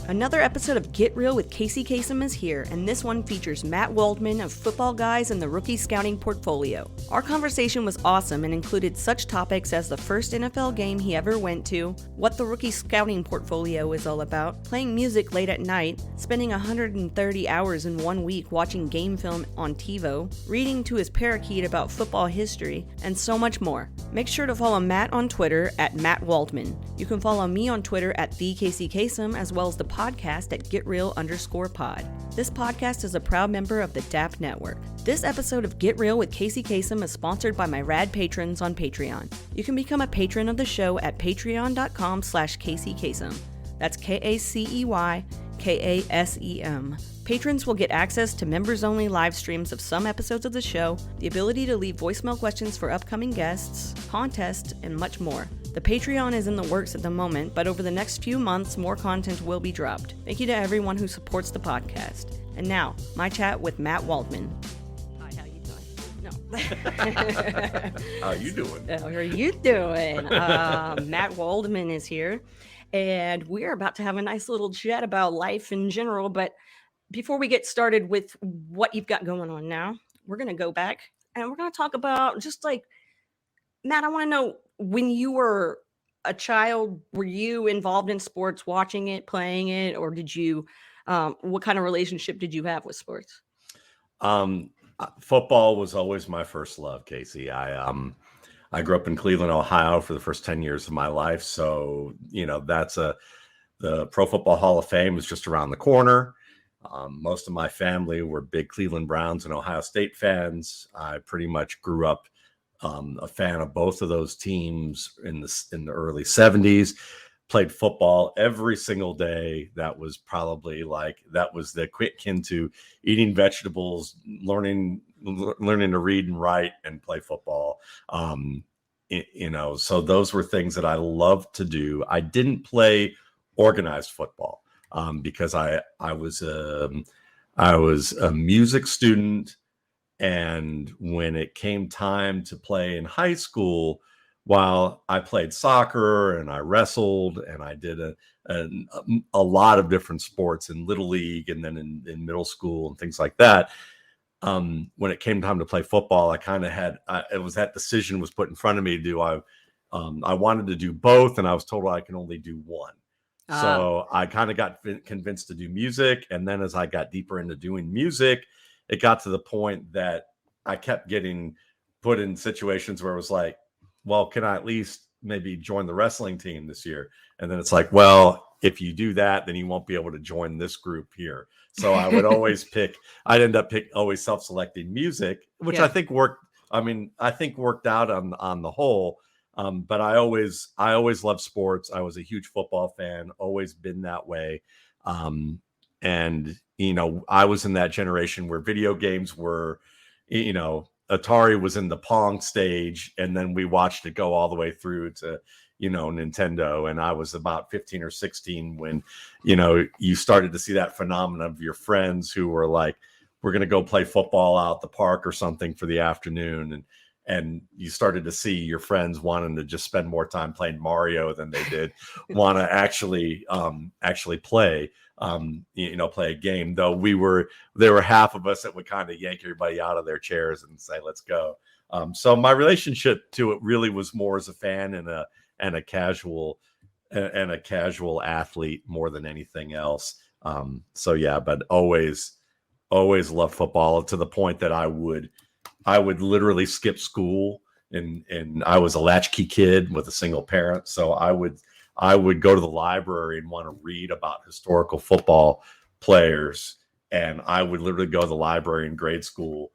Another episode of Get Real with Kacey Kasem is here, and this one features Matt Waldman of Footballguys and the Rookie Scouting Portfolio. Our conversation was awesome and included such topics as the first NFL game he ever went to, what the Rookie Scouting Portfolio is all about, playing music late at night, spending 130 hours in 1 week watching game film on Tivo, reading to his parakeet about football history, and so much more. Make sure to follow Matt on Twitter at Matt Waldman. You can follow me on Twitter at @TheKaceyKasem, as well as the podcast at GetReal_pod. This podcast is a proud member of the DAP Network. This episode of Get Real with Kacey Kasem is sponsored by my rad patrons on Patreon. You can become a patron of the show at patreon.com/Kacey Kasem. That's KACEYKASEM. Patrons will get access to members-only live streams of some episodes of the show, the ability to leave voicemail questions for upcoming guests, contests, and much more. The Patreon is in the works at the moment, but over the next few months, more content will be dropped. Thank you to everyone who supports the podcast. And now, my chat with Matt Waldman. Hi, how you doing? No. How you doing? How are you doing? Matt Waldman is here, and we're about to have a nice little chat about life in general, but before we get started with what you've got going on now, we're going to go back and we're going to talk about just like, Matt, I want to know, when you were a child, were you involved in sports, watching it, playing it, or did you, what kind of relationship did you have with sports? Football was always my first love, Kacey. I grew up in Cleveland, Ohio for the first 10 years of my life. So, the Pro Football Hall of Fame is just around the corner. Most of my family were big Cleveland Browns and Ohio State fans. I pretty much grew up a fan of both of those teams in the early 70s. Played football every single day. That was probably that was the kin to eating vegetables, learning to read and write and play football. So those were things that I loved to do. I didn't play organized football. Because I was a music student, and when it came time to play in high school, while I played soccer and I wrestled and I did a lot of different sports in Little League and then in middle school and things like that, when it came time to play football, I kind of it was that decision was put in front of me. I wanted to do both, and I was told I can only do one. So I kind of got convinced to do music. And then as I got deeper into doing music, it got to the point that I kept getting put in situations where it was like, well, can I at least maybe join the wrestling team this year? And then it's like, well, if you do that, then you won't be able to join this group here. So I would always I'd end up always self-selecting music, which I think worked. I think worked out on the whole. But I always loved sports. I was a huge football fan, always been that way. And, I was in that generation where video games were, Atari was in the Pong stage, and then we watched it go all the way through to, Nintendo. And I was about 15 or 16 when, you started to see that phenomenon of your friends who were like, we're going to go play football out the park or something for the afternoon. And you started to see your friends wanting to just spend more time playing Mario than they did want to actually play, play a game. Though there were half of us that would kind of yank everybody out of their chairs and say, "Let's go." So my relationship to it really was more as a fan and a casual athlete more than anything else. But always loved football to the point that I would literally skip school, and I was a latchkey kid with a single parent. So I would go to the library and want to read about historical football players. And I would literally go to the library in grade school,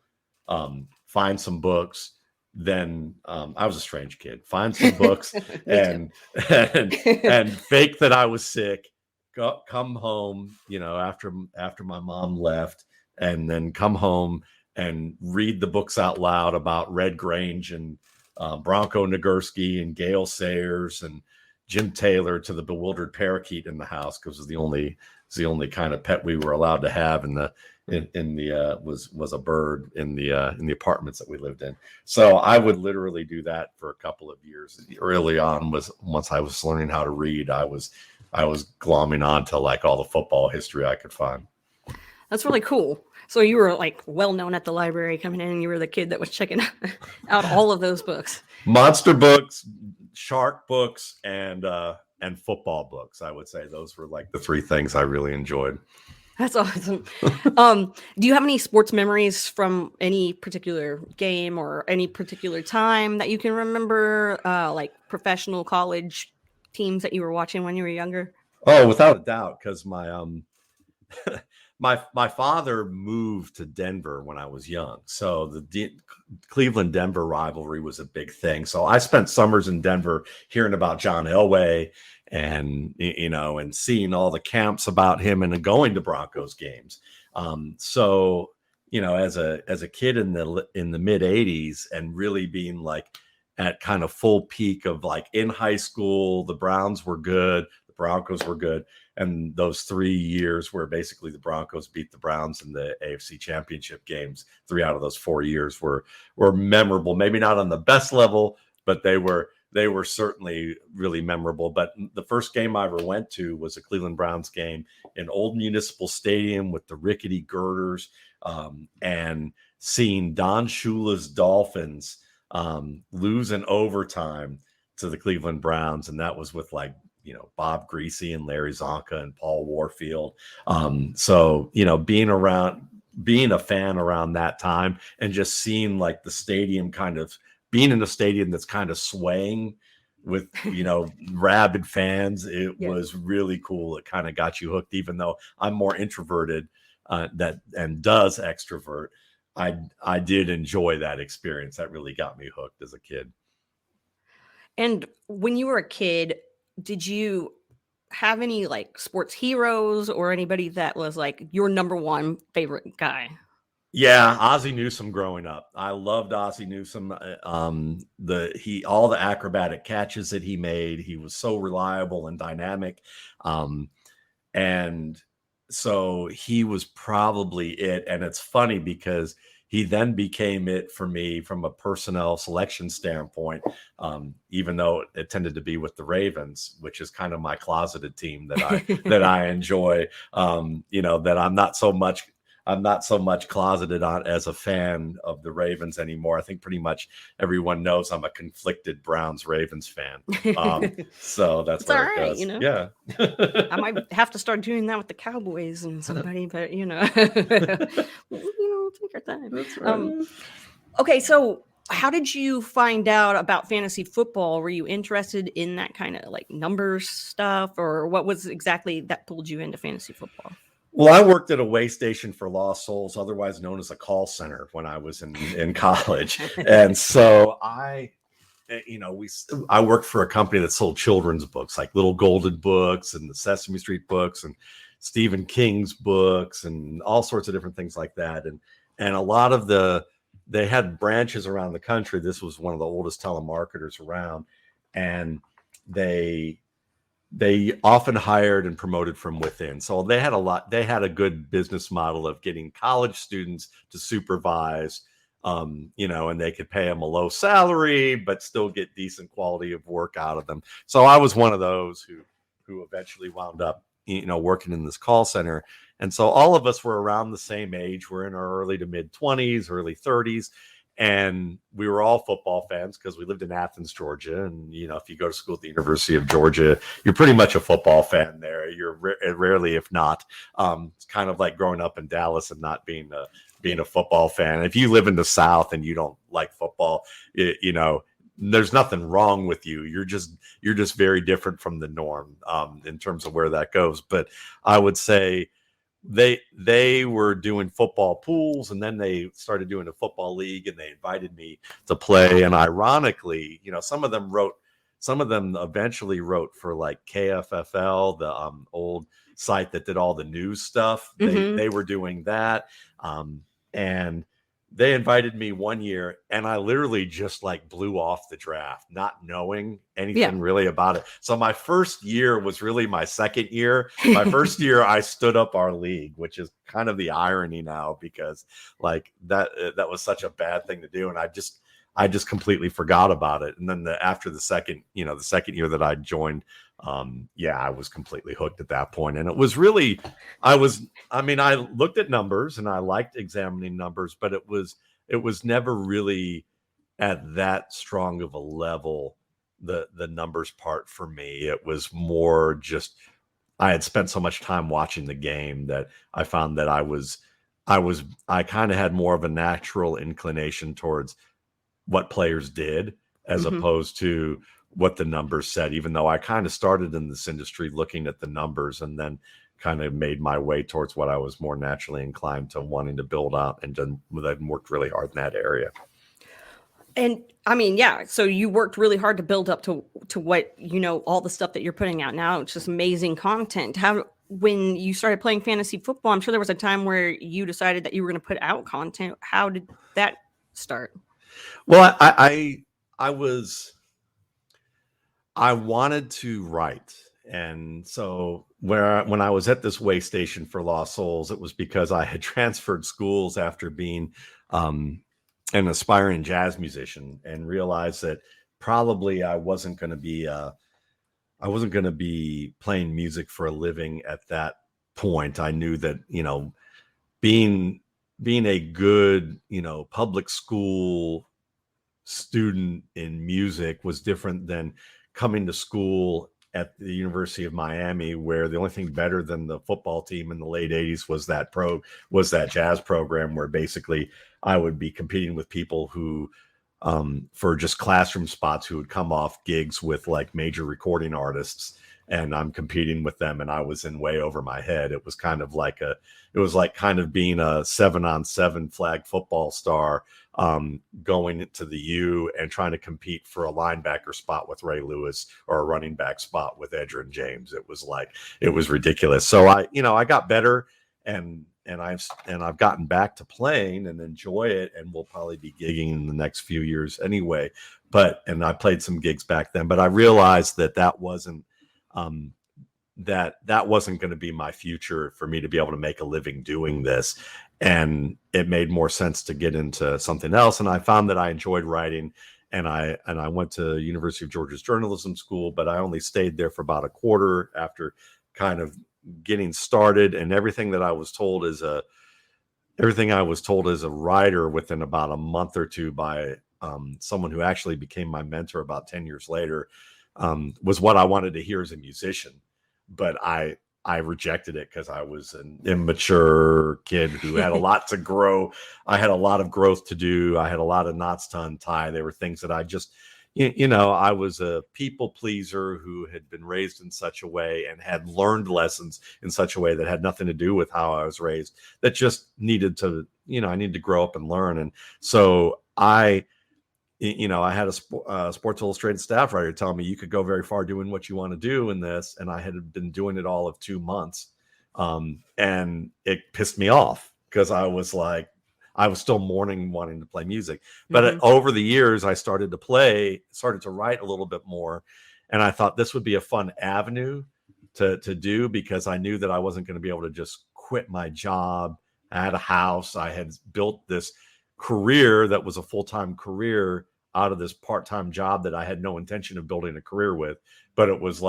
find some books. Then I was a strange kid, find some books and fake that I was sick, come home, after my mom left, and then come home and read the books out loud about Red Grange and Bronco Nagurski and Gale Sayers and Jim Taylor to the bewildered parakeet in the house, because it was the only kind of pet we were allowed to have was a bird in the apartments that we lived in. So I would literally do that for a couple of years. Early on, once I was learning how to read, I was I was glomming on to like all the football history I could find. That's really cool. So you were like well known at the library coming in, and you were the kid that was checking out all of those books. Monster books, shark books, and football books. I would say those were like the three things I really enjoyed. That's awesome. Do you have any sports memories from any particular game or any particular time that you can remember, like professional college teams that you were watching when you were younger? Oh, without a doubt, because my father moved to Denver when I was young, so the Cleveland-Denver rivalry was a big thing. So I spent summers in Denver hearing about John Elway and and seeing all the camps about him and going to Broncos games. So as a kid in the mid '80s and really being like at kind of full peak of like in high school, the Browns were good, the Broncos were good. And those 3 years where basically the Broncos beat the Browns in the AFC Championship games, 3 out of those 4 years were memorable. Maybe not on the best level, but they were certainly really memorable. But the first game I ever went to was a Cleveland Browns game in Old Municipal Stadium with the rickety girders, and seeing Don Shula's Dolphins lose in overtime to the Cleveland Browns, and that was with like Bob Greasy and Larry Zonka and Paul Warfield. So being a fan around that time and just seeing like the stadium kind of being in a stadium that's kind of swaying with rabid fans, it was really cool. It kind of got you hooked, even though I'm more introverted and does extrovert. I did enjoy that experience. That really got me hooked as a kid. And when you were a kid, did you have any like sports heroes or anybody that was like your number one favorite guy? Yeah, Ozzie Newsome growing up. I loved Ozzie Newsome. All the acrobatic catches that he made. He was so reliable and dynamic. And so he was probably it. And it's funny because he then became it for me from a personnel selection standpoint, even though it tended to be with the Ravens, which is kind of my closeted team that I enjoy. That I'm not so much closeted on as a fan of the Ravens anymore. I think pretty much everyone knows I'm a conflicted Browns-Ravens fan. So that's all what right, it does. Yeah. I might have to start doing that with the Cowboys and somebody, but take our time. That's right. Okay, so how did you find out about fantasy football? Were you interested in that kind of like numbers stuff, or what was exactly that pulled you into fantasy football? Well, I worked at a way station for lost souls, otherwise known as a call center, when I was in college. And so I worked for a company that sold children's books, like Little Golden books and the Sesame Street books and Stephen King's books and all sorts of different things like that. And a lot of they had branches around the country. This was one of the oldest telemarketers around, and they often hired and promoted from within. So they had a good business model of getting college students to supervise, and they could pay them a low salary, but still get decent quality of work out of them. So I was one of those who eventually wound up, working in this call center. And so all of us were around the same age. We're in our early to mid 20s, early 30s. And we were all football fans because we lived in Athens, Georgia. And, if you go to school at the University of Georgia, you're pretty much a football fan there. You're rarely, if not. It's kind of like growing up in Dallas and not being a football fan. If you live in the South and you don't like football, there's nothing wrong with you. You're just very different from the norm in terms of where that goes. But I would say they were doing football pools, and then they started doing a football league, and they invited me to play. And ironically, some of them eventually wrote for like KFFL, the old site that did all the news stuff. They were doing that. And they invited me one year, and I literally just like blew off the draft, not knowing anything really about it. So my first year was really my second year. My first year, I stood up our league, which is kind of the irony now, because like that was such a bad thing to do. And I just completely forgot about it. And then after the second year that I joined yeah, I was completely hooked at that point. And it was really, I looked at numbers and I liked examining numbers, but it was never really at that strong of a level, the numbers part for me. It was more just, I had spent so much time watching the game that I found that I kind of had more of a natural inclination towards what players did as opposed to what the numbers said, even though I kind of started in this industry looking at the numbers and then kind of made my way towards what I was more naturally inclined to wanting to build out, and then worked really hard in that area. And I mean, yeah, so you worked really hard to build up to what, all the stuff that you're putting out now. It's just amazing content. When you started playing fantasy football, I'm sure there was a time where you decided that you were going to put out content. How did that start? Well, I wanted to write. And so when I was at this way station for Lost Souls, it was because I had transferred schools after being an aspiring jazz musician, and realized that probably I wasn't going to be playing music for a living at that point. I knew that, being a good, public school student in music was different than coming to school at the University of Miami, where the only thing better than the football team in the late 80s was that jazz program, where basically I would be competing with people who, for just classroom spots, who would come off gigs with like major recording artists, and I'm competing with them, and I was in way over my head. It was kind of like being a 7-on-7 flag football star, going into the U and trying to compete for a linebacker spot with Ray Lewis or a running back spot with Edgerrin James. It was ridiculous. So I got better, and I've gotten back to playing and enjoy it, and we'll probably be gigging in the next few years anyway. And I played some gigs back then, but I realized that wasn't that wasn't going to be my future, for me to be able to make a living doing this. And it made more sense to get into something else. And I found that I enjoyed writing, and I went to University of Georgia's journalism school, but I only stayed there for about a quarter after kind of getting started. And everything I was told as a writer within about a month or two by someone who actually became my mentor about 10 years later, was what I wanted to hear as a musician. But I rejected it because I was an immature kid who had a lot to grow. I had a lot of growth to do. I had a lot of knots to untie. There were things that I just, I was a people pleaser who had been raised in such a way and had learned lessons in such a way that had nothing to do with how I was raised, that just needed to, I needed to grow up and learn. And so I had a Sports Illustrated staff writer tell me, you could go very far doing what you want to do in this. And I had been doing it all of 2 months. And it pissed me off, because I was still mourning wanting to play music. But over the years, I started to write a little bit more. And I thought this would be a fun avenue to do, because I knew that I wasn't going to be able to just quit my job. I had a house. I had built this career that was a full-time career out of this part-time job that I had no intention of building a career with. But it was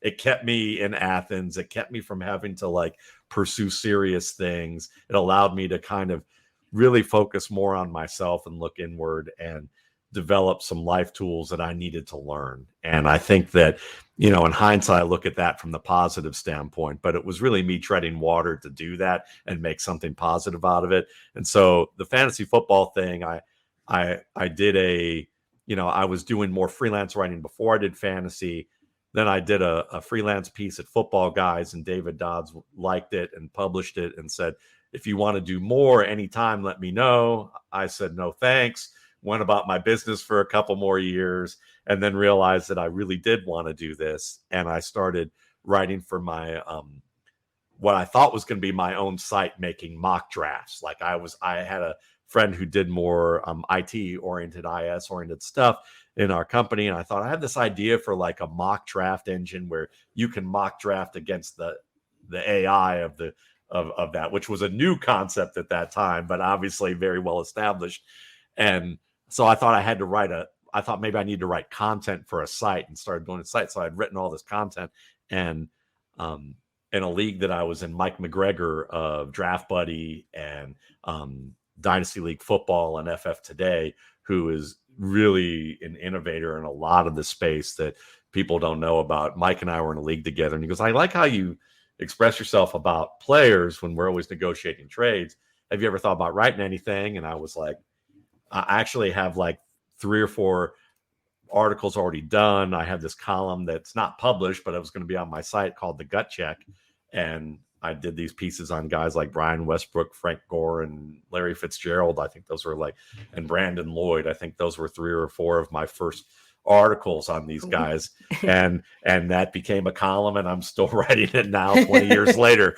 it kept me in Athens. It kept me from having to pursue serious things. It allowed me to kind of really focus more on myself and look inward and develop some life tools that I needed to learn. And I think that, in hindsight, I look at that from the positive standpoint, but it was really me treading water to do that and make something positive out of it. And so the fantasy football thing, I did I was doing more freelance writing before I did fantasy. Then I did a freelance piece at Footballguys, and David Dodds liked it and published it and said, if you want to do more anytime, let me know. I said, no, thanks. Went about my business for a couple more years, and then realized that I really did want to do this. And I started writing for my, what I thought was going to be my own site, making mock drafts. I had a friend who did more IT oriented, IS oriented stuff in our company. And I thought, I had this idea for a mock draft engine where you can mock draft against the AI of that, which was a new concept at that time, but obviously very well established. And so I thought I had to write a I thought maybe I need to write content for a site, and started going to sites. So I'd written all this content, and in a league that I was in, Mike McGregor of Draft Buddy and Dynasty League Football and FF Today, who is really an innovator in a lot of the space that people don't know about. Mike and I were in a league together, and he goes, I like how you express yourself about players when we're always negotiating trades. Have you ever thought about writing anything? And I was like, I actually have like 3 or 4 articles already done. I have this column that's not published, but it was going to be on my site called The Gut Check. And I did these pieces on guys like Brian Westbrook, Frank Gore, and Larry Fitzgerald. I think those were like, and Brandon Lloyd. I think those were 3 or 4 of my first articles on these guys. And that became a column, and I'm still writing it now 20 years later.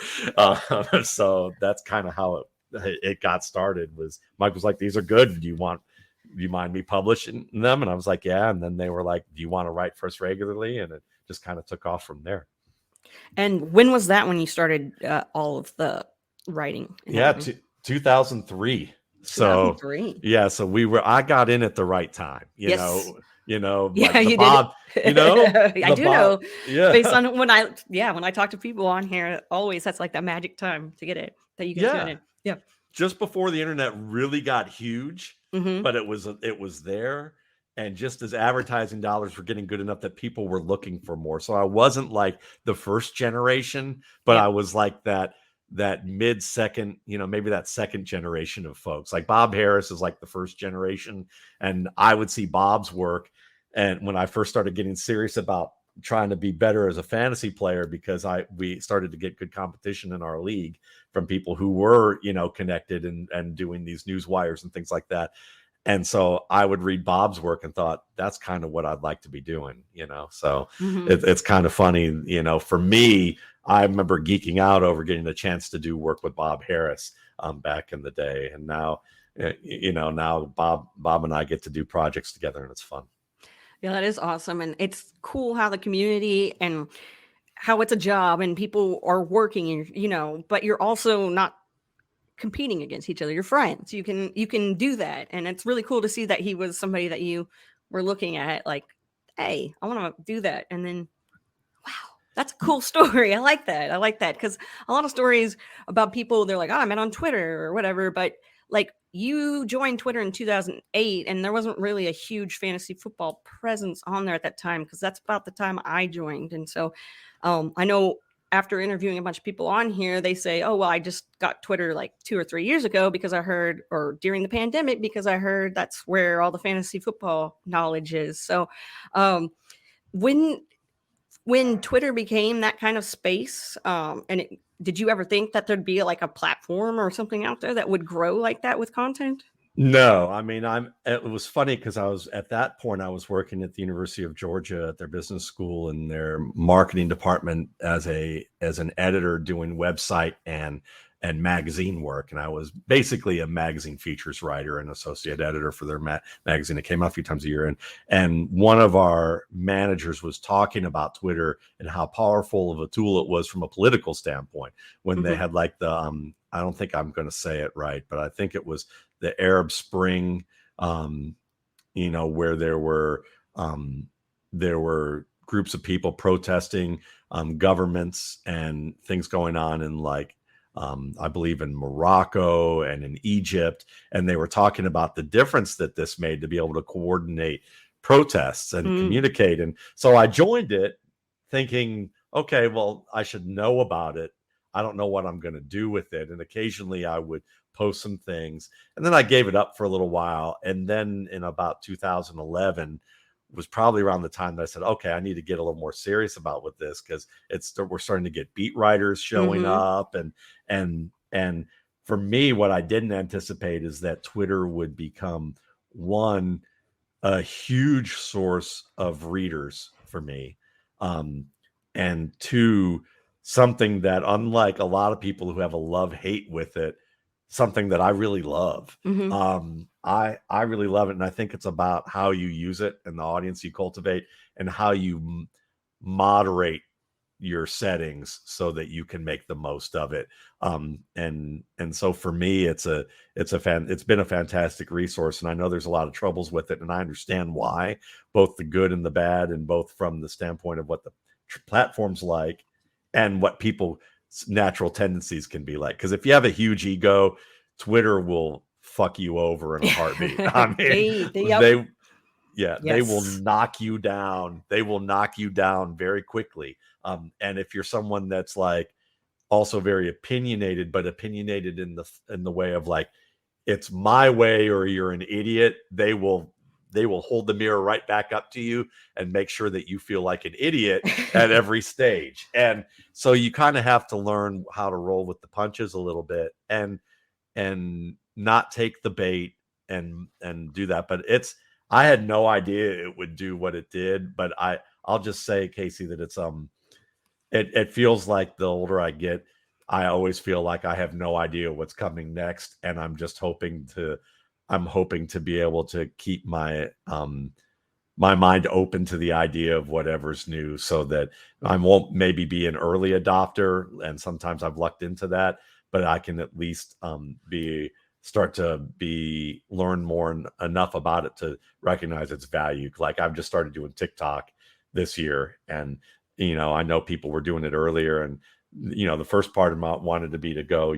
So that's kind of how it got started. Was Mike was like, these are good. Do you mind me publishing them? And I was like, yeah. And then they were like, do you want to write for us regularly? And it just kind of took off from there. And when was that when you started all of the writing? Yeah, 2003. So 2003. Yeah, so I got in at the right time. You know, yeah, like you Bob, did. I do know. Yeah, based on when I talk to people on here, always that's like that magic time to get it that you get in. Yeah, just before the internet really got huge, but it was there. And just as advertising dollars were getting good enough that people were looking for more. So I wasn't like the first generation, but I was like that mid-second, maybe that second generation of folks. Like Bob Harris is like the first generation. And I would see Bob's work. And when I first started getting serious about trying to be better as a fantasy player, because we started to get good competition in our league from people who were, connected and doing these news wires and things like that. And so I would read Bob's work and thought, that's kind of what I'd like to be doing, So it's kind of funny, for me. I remember geeking out over getting a chance to do work with Bob Harris back in the day. And now, now Bob and I get to do projects together, and it's fun. Yeah, that is awesome. And it's cool how the community and how it's a job and people are working, but you're also not competing against each other. You're friends. You can do that. And it's really cool to see that he was somebody that you were looking at like, hey, I want to do that. And then, wow, that's a cool story. I like that. Because a lot of stories about people, they're like, oh, I met on Twitter or whatever. But like you joined Twitter in 2008, and there wasn't really a huge fantasy football presence on there at that time, because that's about the time I joined. And so I know after interviewing a bunch of people on here, they say, oh, well, I just got Twitter like 2 or 3 years ago because I heard, or during the pandemic, because I heard that's where all the fantasy football knowledge is. So when Twitter became that kind of space, did you ever think that there'd be like a platform or something out there that would grow like that with content? No, I mean, it was funny because at that point, I was working at the University of Georgia at their business school in their marketing department as an editor doing website and magazine work. And I was basically a magazine features writer and associate editor for their magazine. It came out a few times a year. And one of our managers was talking about Twitter and how powerful of a tool it was from a political standpoint when they had like the, I don't think I'm going to say it right, but I think it was the Arab Spring, where there were groups of people protesting governments and things going on in like, I believe in Morocco and in Egypt. And they were talking about the difference that this made to be able to coordinate protests and communicate. And so I joined it thinking, okay, well, I should know about it. I don't know what I'm going to do with it. And occasionally I would post some things, and then I gave it up for a little while. And then in about 2011 was probably around the time that I said, okay, I need to get a little more serious about with this, because we're starting to get beat writers showing up. And for me, what I didn't anticipate is that Twitter would become, one, a huge source of readers for me. And two, something that, unlike a lot of people who have a love-hate with it, something that I really love. I really love it. And I think it's about how you use it and the audience you cultivate and how you moderate your settings so that you can make the most of it. And so for me, it's been a fantastic resource, and I know there's a lot of troubles with it, and I understand why, both the good and the bad, and both from the standpoint of what the platform's like and what people's natural tendencies can be like. Because if you have a huge ego, Twitter will fuck you over in a heartbeat. I mean, they will knock you down. They will knock you down very quickly. And if you're someone that's like also very opinionated, but opinionated in the way of like, it's my way or you're an idiot, they will hold the mirror right back up to you and make sure that you feel like an idiot at every stage. And so you kind of have to learn how to roll with the punches a little bit and not take the bait and do that. But I had no idea it would do what it did, but I'll just say, Kacey, that it feels like the older I get, I always feel like I have no idea what's coming next, and I'm hoping to be able to keep my my mind open to the idea of whatever's new, so that I won't maybe be an early adopter, and sometimes I've lucked into that, but I can at least start to learn more enough about it to recognize its value. Like I've just started doing TikTok this year, and I know people were doing it earlier, and the first part of me wanted to be to go,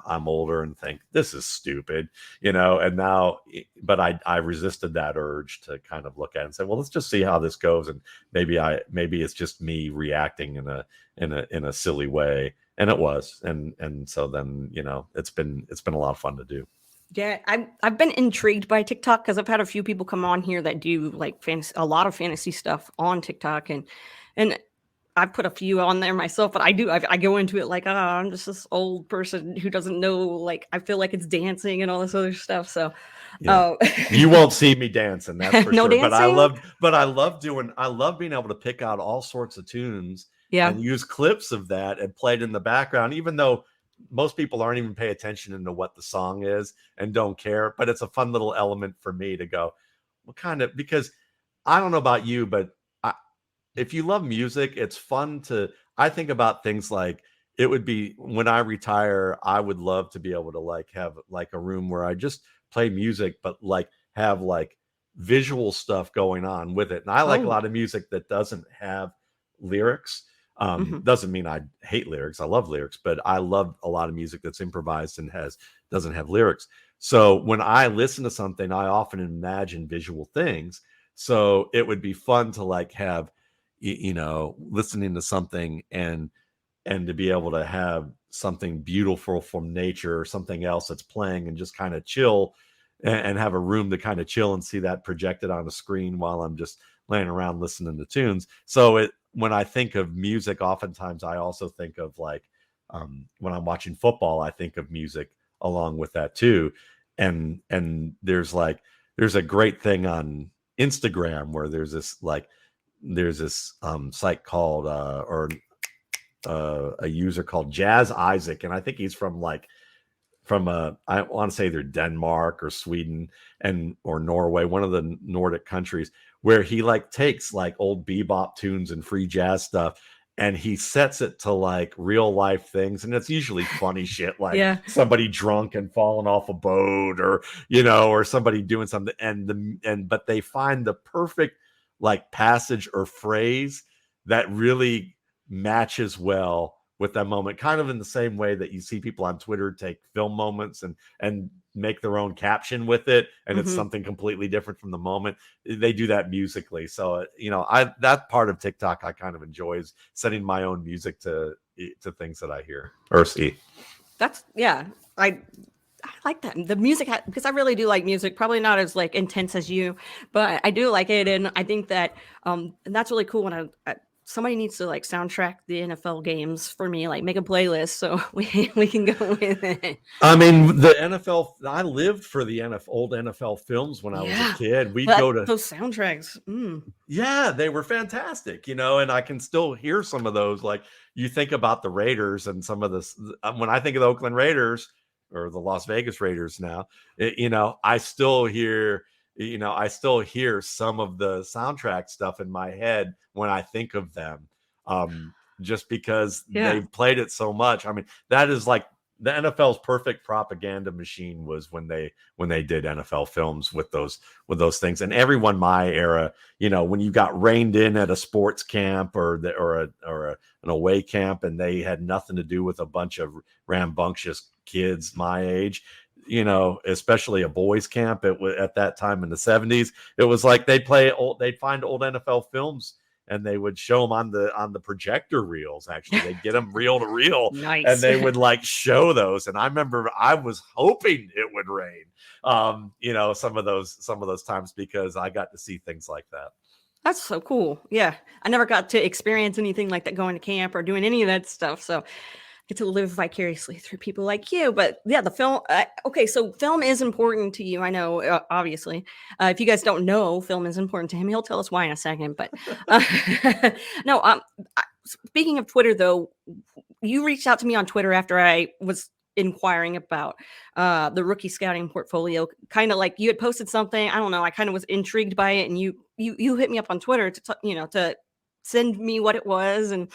I'm older and think this is stupid, and now, but I resisted that urge to kind of look at it and say, well, let's just see how this goes, and maybe it's just me reacting in a silly way. And it was, and so then it's been a lot of fun to do. Yeah, I've been intrigued by TikTok because I've had a few people come on here that do like a lot of fantasy stuff on TikTok, and I put a few on there myself, but I go into it like, I'm just this old person who doesn't know, like, I feel like it's dancing and all this other stuff. So you won't see me dancing, that's for no sure. Dancing? But I love being able to pick out all sorts of tunes and use clips of that and play it in the background, even though most people aren't even pay attention into what the song is and don't care. But it's a fun little element for me to go, because I don't know about you, but if you love music, it's fun I think about things like, it would be when I retire, I would love to be able to like have like a room where I just play music, but like have like visual stuff going on with it. And I like a lot of music that doesn't have lyrics. Doesn't mean I hate lyrics. I love lyrics, but I love a lot of music that's improvised and doesn't have lyrics. So when I listen to something, I often imagine visual things. So it would be fun to like have, listening to something and to be able to have something beautiful from nature or something else that's playing and just kind of chill and have a room to kind of chill and see that projected on a screen while I'm just laying around listening to tunes. So when I think of music, oftentimes I also think of like, when I'm watching football, I think of music along with that too. And there's a great thing on Instagram where there's this site called a user called Jazz Isaac, and I think he's from I want to say either Denmark or Sweden or Norway, one of the Nordic countries, where he like takes like old bebop tunes and free jazz stuff and he sets it to like real life things, and it's usually funny shit like somebody drunk and falling off a boat, or or somebody doing something, but they find the perfect like passage or phrase that really matches well with that moment, kind of in the same way that you see people on Twitter take film moments and make their own caption with it, and it's something completely different from the moment. They do that musically. So that part of TikTok I kind of enjoy, is setting my own music to things that I hear or see. I like that. The music, because I really do like music, probably not as like intense as you, but I do like it. And I think that and that's really cool when somebody needs to like soundtrack the NFL games for me, like make a playlist so we can go with it. I mean, the NFL, I lived for the old NFL films when I was a kid. We'd go to those soundtracks. Yeah, they were fantastic, and I can still hear some of those. Like you think about the Raiders and some of this, when I think of the Oakland Raiders or the Las Vegas Raiders now, I still hear some of the soundtrack stuff in my head when I think of them. just because Yeah. they've played it so much. I mean, that is like the NFL's perfect propaganda machine was when they did NFL films with those things. And everyone my era, when you got reined in at a sports camp or an away camp, and they had nothing to do with a bunch of rambunctious kids my age, especially a boys camp at that time in the 70s, it was like they'd find old NFL films and they would show them on the projector reels. Actually, they'd get them reel to reel, Nice. and they would like show those. And I remember I was hoping it would rain, some of those times, because I got to see things like that. That's so cool. Yeah. I never got to experience anything like that, going to camp or doing any of that stuff. So get to live vicariously through people like you. But yeah, the film. Okay, so film is important to you. I know, obviously. If you guys don't know, film is important to him. He'll tell us why in a second. But no. Speaking of Twitter, though, you reached out to me on Twitter after I was inquiring about the rookie scouting portfolio. Kind of like you had posted something. I don't know. I kind of was intrigued by it, and you hit me up on Twitter to send me what it was and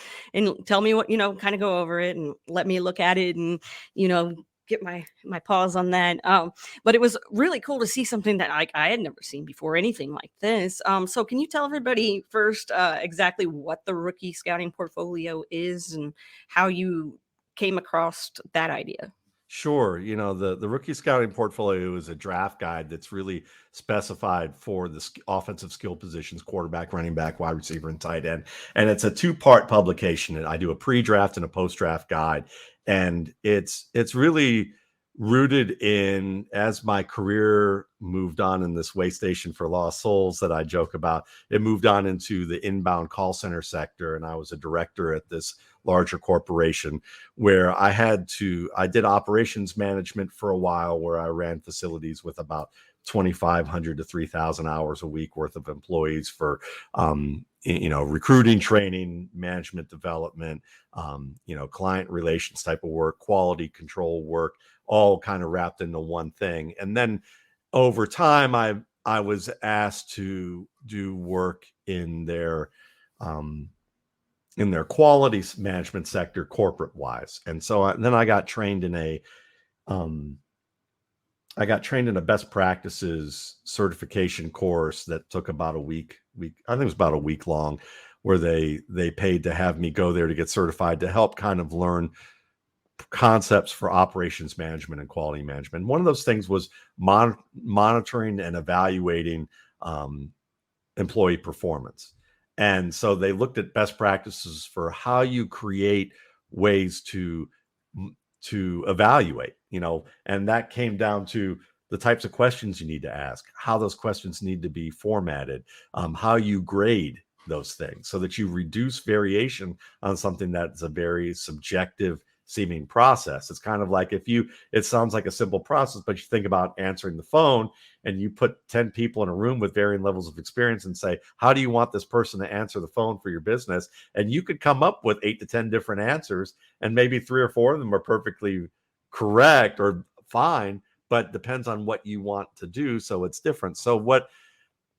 tell me what, kind of go over it and let me look at it and, get my paws on that. But it was really cool to see something that I had never seen before, anything like this. So can you tell everybody first exactly what the rookie scouting portfolio is and how you came across that idea? Sure. The rookie scouting portfolio is a draft guide that's really specified for the offensive skill positions: quarterback, running back, wide receiver, and tight end. And it's a 2-part publication. And I do a pre-draft and a post-draft guide. And it's really rooted in, as my career moved on in this way station for lost souls that I joke about, it moved on into the inbound call center sector. And I was a director at this larger corporation where I did operations management for a while, where I ran facilities with about 2,500 to 3,000 hours a week worth of employees for, recruiting, training, management development, client relations type of work, quality control work, all kind of wrapped into one thing. And then over time, I was asked to do work in their quality management sector, corporate wise. And so then I got trained in a best practices certification course that took about a week. I think it was about a week long, where they paid to have me go there to get certified to help kind of learn concepts for operations management and quality management. One of those things was monitoring and evaluating employee performance. And so they looked at best practices for how you create ways to evaluate, and that came down to the types of questions you need to ask, how those questions need to be formatted, how you grade those things so that you reduce variation on something that's a very subjective seeming process. It's kind of like it sounds like a simple process, but you think about answering the phone and you put 10 people in a room with varying levels of experience and say, how do you want this person to answer the phone for your business? And you could come up with 8 to 10 different answers, and maybe 3 or 4 of them are perfectly correct or fine, but depends on what you want to do. So it's different. So what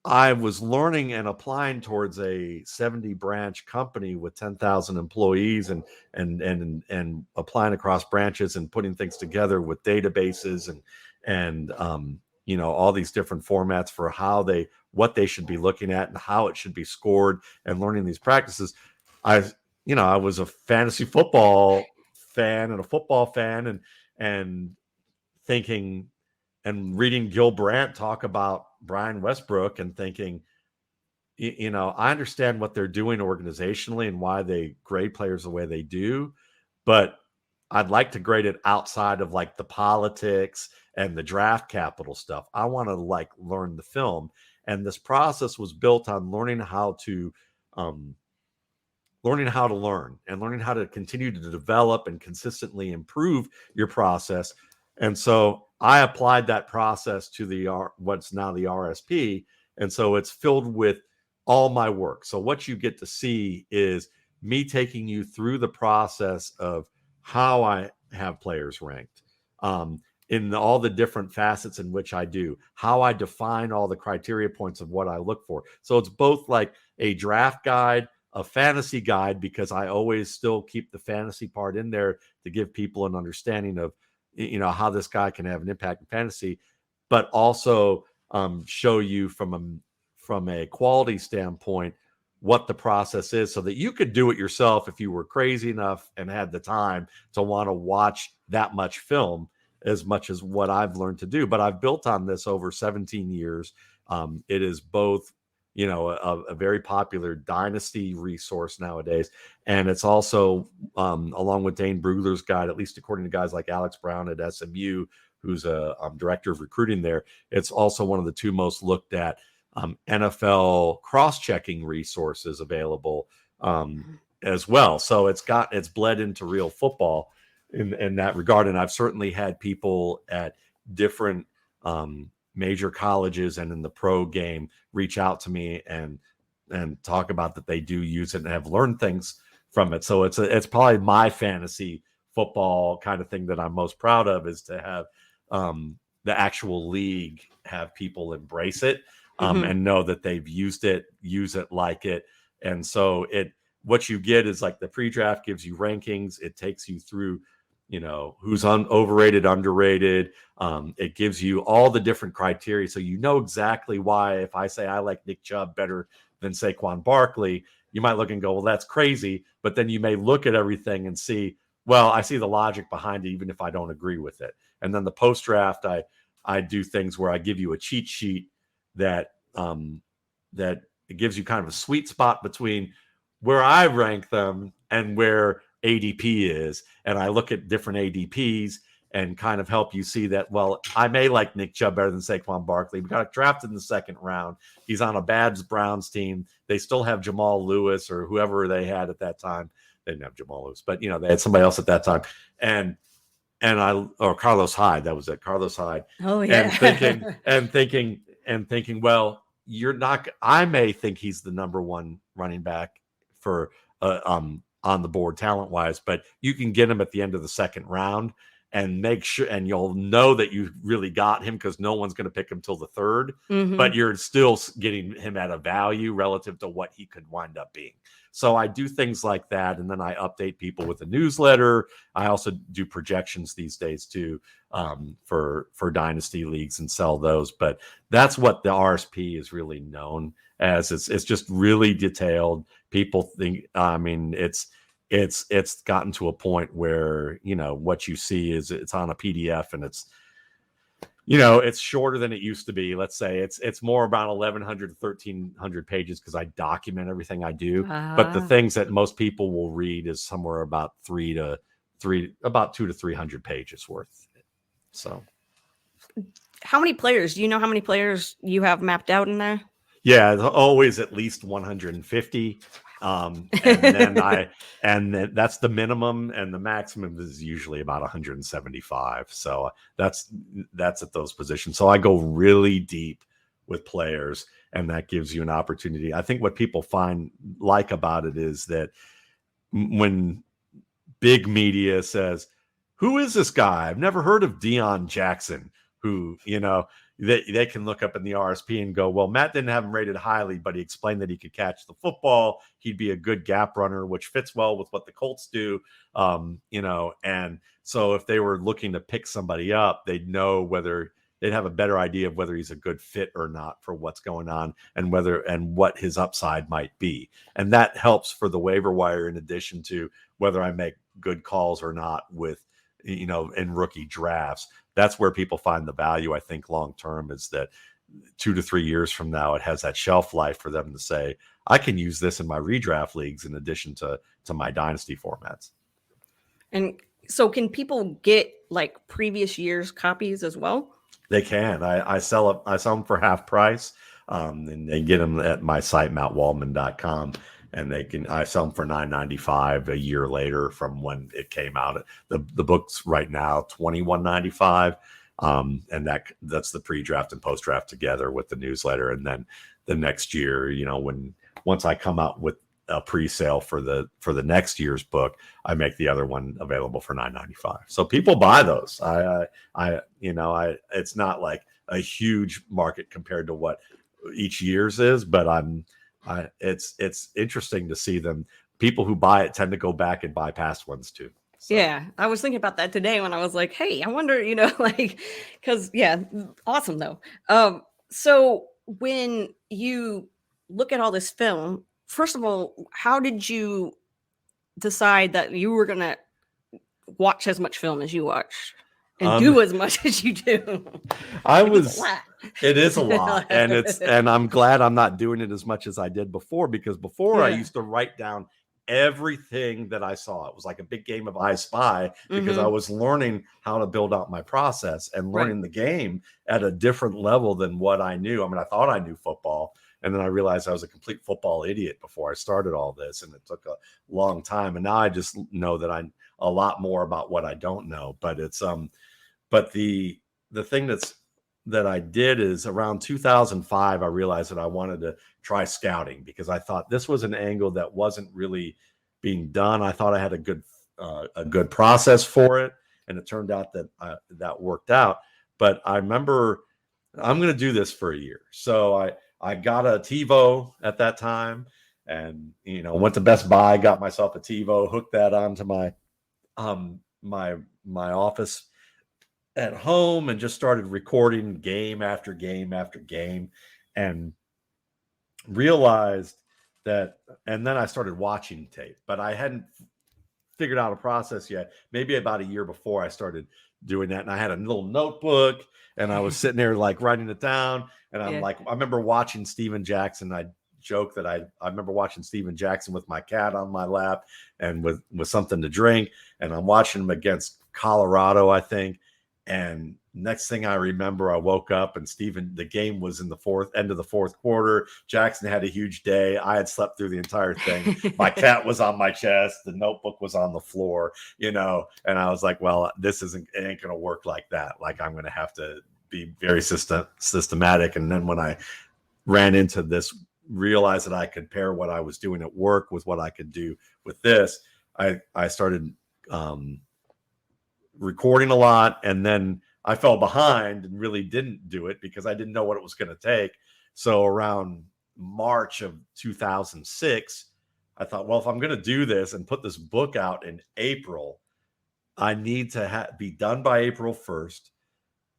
I was learning and applying towards a 70 branch company with 10,000 employees and applying across branches and putting things together with databases and all these different formats for what they should be looking at and how it should be scored, and learning these practices. I was a fantasy football fan and a football fan and thinking and reading Gil Brandt talk about Brian Westbrook and thinking, I understand what they're doing organizationally and why they grade players the way they do, but I'd like to grade it outside of like the politics and the draft capital stuff. I want to learn the film. And this process was built on learning how to learn and learning how to continue to develop and consistently improve your process. And so I applied that process to what's now the RSP. And so it's filled with all my work. So what you get to see is me taking you through the process of how I have players ranked, in all the different facets in which I do, how I define all the criteria points of what I look for. So it's both like a draft guide, a fantasy guide, because I always still keep the fantasy part in there to give people an understanding of, how this guy can have an impact in fantasy, but also show you from a quality standpoint what the process is, so that you could do it yourself if you were crazy enough and had the time to want to watch that much film, as much as what I've learned to do. But I've built on this over 17 years. It is both, a very popular Dynasty resource nowadays, and it's also, along with Dane Brugler's guide, at least according to guys like Alex Brown at SMU, who's a director of recruiting there, it's also one of the two most looked at NFL cross-checking resources available as well. So it's bled into real football in that regard. And I've certainly had people at different major colleges and in the pro game reach out to me and talk about that they do use it and have learned things from it. So it's probably my fantasy football kind of thing that I'm most proud of, is to have the actual league have people embrace it and know that they've used it, use it, like it. And so what you get is like the pre-draft gives you rankings. It takes you through, who's overrated, underrated. It gives you all the different criteria. So exactly why, if I say I like Nick Chubb better than Saquon Barkley, you might look and go, well, that's crazy. But then you may look at everything and see, well, I see the logic behind it, even if I don't agree with it. And then the post-draft, I do things where I give you a cheat sheet that it gives you kind of a sweet spot between where I rank them and where ADP is. And I look at different ADPs and kind of help you see that, well, I may like Nick Chubb better than Saquon Barkley. We got drafted in the second round. He's on a bad Browns team. They still have Jamal Lewis or whoever they had at that time. They didn't have Jamal Lewis, but they had somebody else at that time. Or Carlos Hyde. That was it. Carlos Hyde. Oh yeah. And thinking, well, I may think he's the number one running back for on the board talent wise, but you can get him at the end of the second round and make sure, and you'll know that you really got him, because no one's going to pick him till the third, but you're still getting him at a value relative to what he could wind up being. So I do things like that, and then I update people with a newsletter. I also do projections these days too, for dynasty leagues, and sell those. But that's what the RSP is really known as. It's just really detailed. People think, it's gotten to a point where what you see is it's on a PDF, and it's shorter than it used to be. Let's say it's more about 1,100 to 1,300 pages, because I document everything I do. But the things that most people will read is somewhere about 200 to 300 pages worth. So, how many players? Do you know how many players you have mapped out in there? Yeah, always at least 150. And then that's the minimum, and the maximum is usually about 175. So that's at those positions. So I go really deep with players, and that gives you an opportunity. I think what people like about it is that when big media says, who is this guy? I've never heard of Deion Jackson, who, they can look up in the RSP and go, well, Matt didn't have him rated highly, but he explained that he could catch the football. He'd be a good gap runner, which fits well with what the Colts do. And so if they were looking to pick somebody up, they'd have a better idea of whether he's a good fit or not for what's going on, and what his upside might be. And that helps for the waiver wire, in addition to whether I make good calls or not with, in rookie drafts. That's where people find the value, I think, long-term, is that 2 to 3 years from now, it has that shelf life for them to say, I can use this in my redraft leagues in addition to my dynasty formats. And so can people get like previous year's copies as well? They can. I sell them for half price, and they get them at my site, mattwaldman.com. And I sell them for $9.95 a year later from when it came out. The book's right now $21.95, and that's the pre-draft and post-draft together with the newsletter. And then the next year, once I come out with a pre-sale for the next year's book, I make the other one available for $9.95. So people buy those. It's not like a huge market compared to what each year's is, but It's interesting to see them. People who buy it tend to go back and buy past ones too. So. Yeah, I was thinking about that today when I was like, hey, I wonder, like, because yeah, awesome though. So when you look at all this film, first of all, how did you decide that you were gonna watch as much film as you watch and do as much as you do? It is a lot. And I'm glad I'm not doing it as much as I did before, because before I used to write down everything that I saw. It was like a big game of I Spy, because I was learning how to build out my process and learning the game at a different level than what I knew. I mean, I thought I knew football, and then I realized I was a complete football idiot before I started all this, and it took a long time. And now I just know that I a lot more about what I don't know. But it's but the thing that I did is around 2005, I realized that I wanted to try scouting, because I thought this was an angle that wasn't really being done. I thought I had a good process for it, and it turned out that that worked out. But I remember, I'm going to do this for a year. So I got a Tivo at that time, and went to Best Buy, got myself a Tivo, hooked that onto my my office at home, and just started recording game after game after game, and realized that, and then I started watching tape, but I hadn't figured out a process yet. Maybe about a year before I started doing that, and I had a little notebook, and I was sitting there like writing it down, and I'm like, I remember watching Steven Jackson. I joke that I remember watching Steven Jackson with my cat on my lap and with something to drink, and I'm watching him against Colorado, I think. And next thing I remember, I woke up and the game was in the end of the fourth quarter. Jackson had a huge day. I had slept through the entire thing. My cat was on my chest. The notebook was on the floor, and I was like, well, it ain't going to work like that. Like, I'm going to have to be very systematic. And then when I ran into this, realized that I could pair what I was doing at work with what I could do with this, I started, recording a lot, and then I fell behind and really didn't do it because I didn't know what it was going to take. So around March of 2006, I thought, well, if I'm going to do this and put this book out in April, I need to be done by April 1st,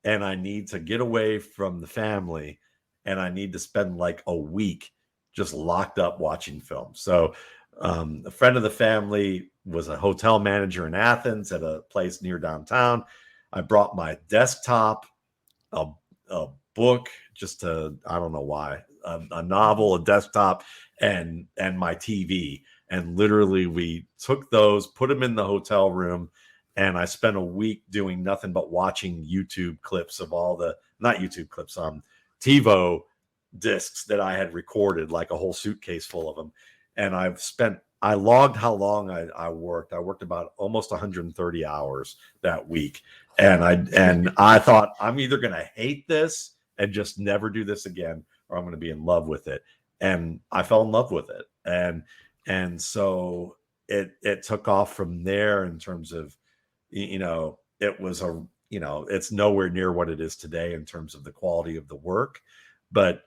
and I need to get away from the family, and I need to spend like a week just locked up watching film. So a friend of the family was a hotel manager in Athens at a place near downtown. I brought my desktop, a book, I don't know why, a novel, a desktop, and my TV. And literally we took those, put them in the hotel room, and I spent a week doing nothing but watching YouTube clips of not YouTube clips, TiVo discs that I had recorded, like a whole suitcase full of them. And I logged how long I worked. I worked about almost 130 hours that week. And I thought, I'm either going to hate this and just never do this again, or I'm going to be in love with it. And I fell in love with it. And so it took off from there in terms of, it was it's nowhere near what it is today in terms of the quality of the work. But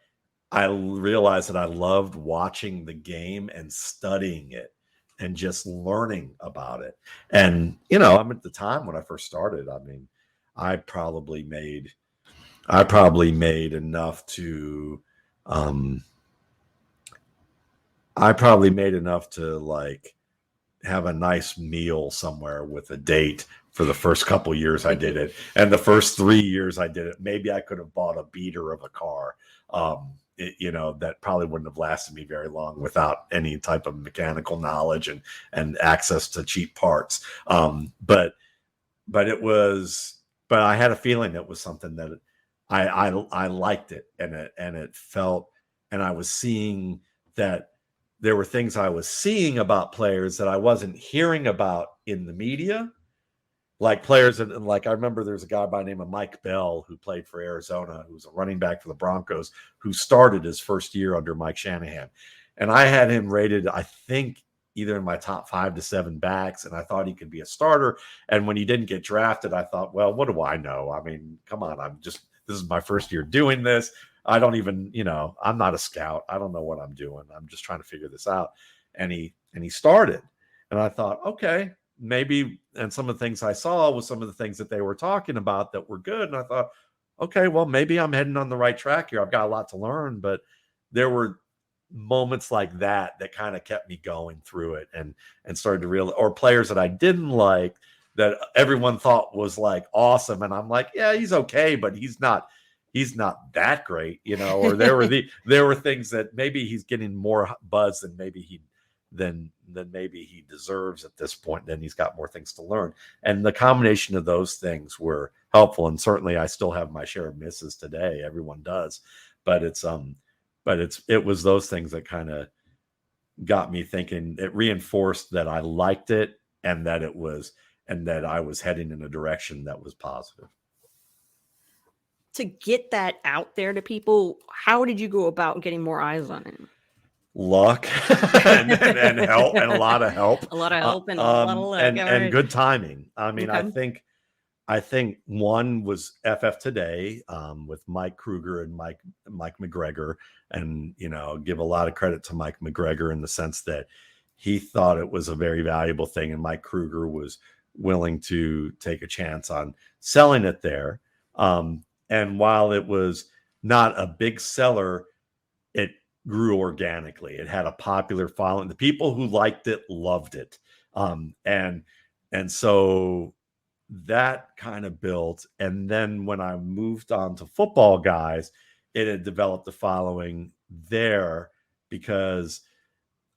I realized that I loved watching the game and studying it and just learning about it. And, I'm at the time when I first started, I mean, I probably made enough to, like have a nice meal somewhere with a date for the first couple years I did it. And the first 3 years I did it, maybe I could have bought a beater of a car. That probably wouldn't have lasted me very long without any type of mechanical knowledge and access to cheap parts. But I had a feeling it was something that I liked it, and it felt, and I was seeing that there were things I was seeing about players that I wasn't hearing about in the media. Like players, and like I remember there's a guy by the name of Mike Bell who played for Arizona, who's a running back for the Broncos, who started his first year under Mike Shanahan. And I had him rated, I think, either in my top 5 to 7 backs, and I thought he could be a starter. And when he didn't get drafted, I thought, well, what do I know? I mean, come on, this is my first year doing this. I don't even, I'm not a scout. I don't know what I'm doing. I'm just trying to figure this out. And he started. And I thought, okay, maybe, and some of the things I saw was some of the things that they were talking about that were good. And I thought, okay, well, maybe I'm heading on the right track here. I've got a lot to learn, but there were moments like that kind of kept me going through it and started to realize, or players that I didn't like that everyone thought was like awesome. And I'm like, yeah, he's okay, but he's not that great, or there were things that maybe he's getting more buzz than maybe he deserves at this point. Then he's got more things to learn. And the combination of those things were helpful. And certainly I still have my share of misses today. Everyone does, but it was those things that kind of got me thinking. It reinforced that I liked it and that I was heading in a direction that was positive. To get that out there to people, how did you go about getting more eyes on it? Luck and help, and a lot of help. A lot of help and a lot of luck. And good timing. I mean, okay. I think one was FF Today with Mike Kruger and Mike McGregor, and give a lot of credit to Mike McGregor in the sense that he thought it was a very valuable thing, and Mike Kruger was willing to take a chance on selling it there. And while it was not a big seller, it grew organically. It had a popular following. The people who liked it loved it, and so that kind of built. And then when I moved on to Footballguys, it had developed a following there because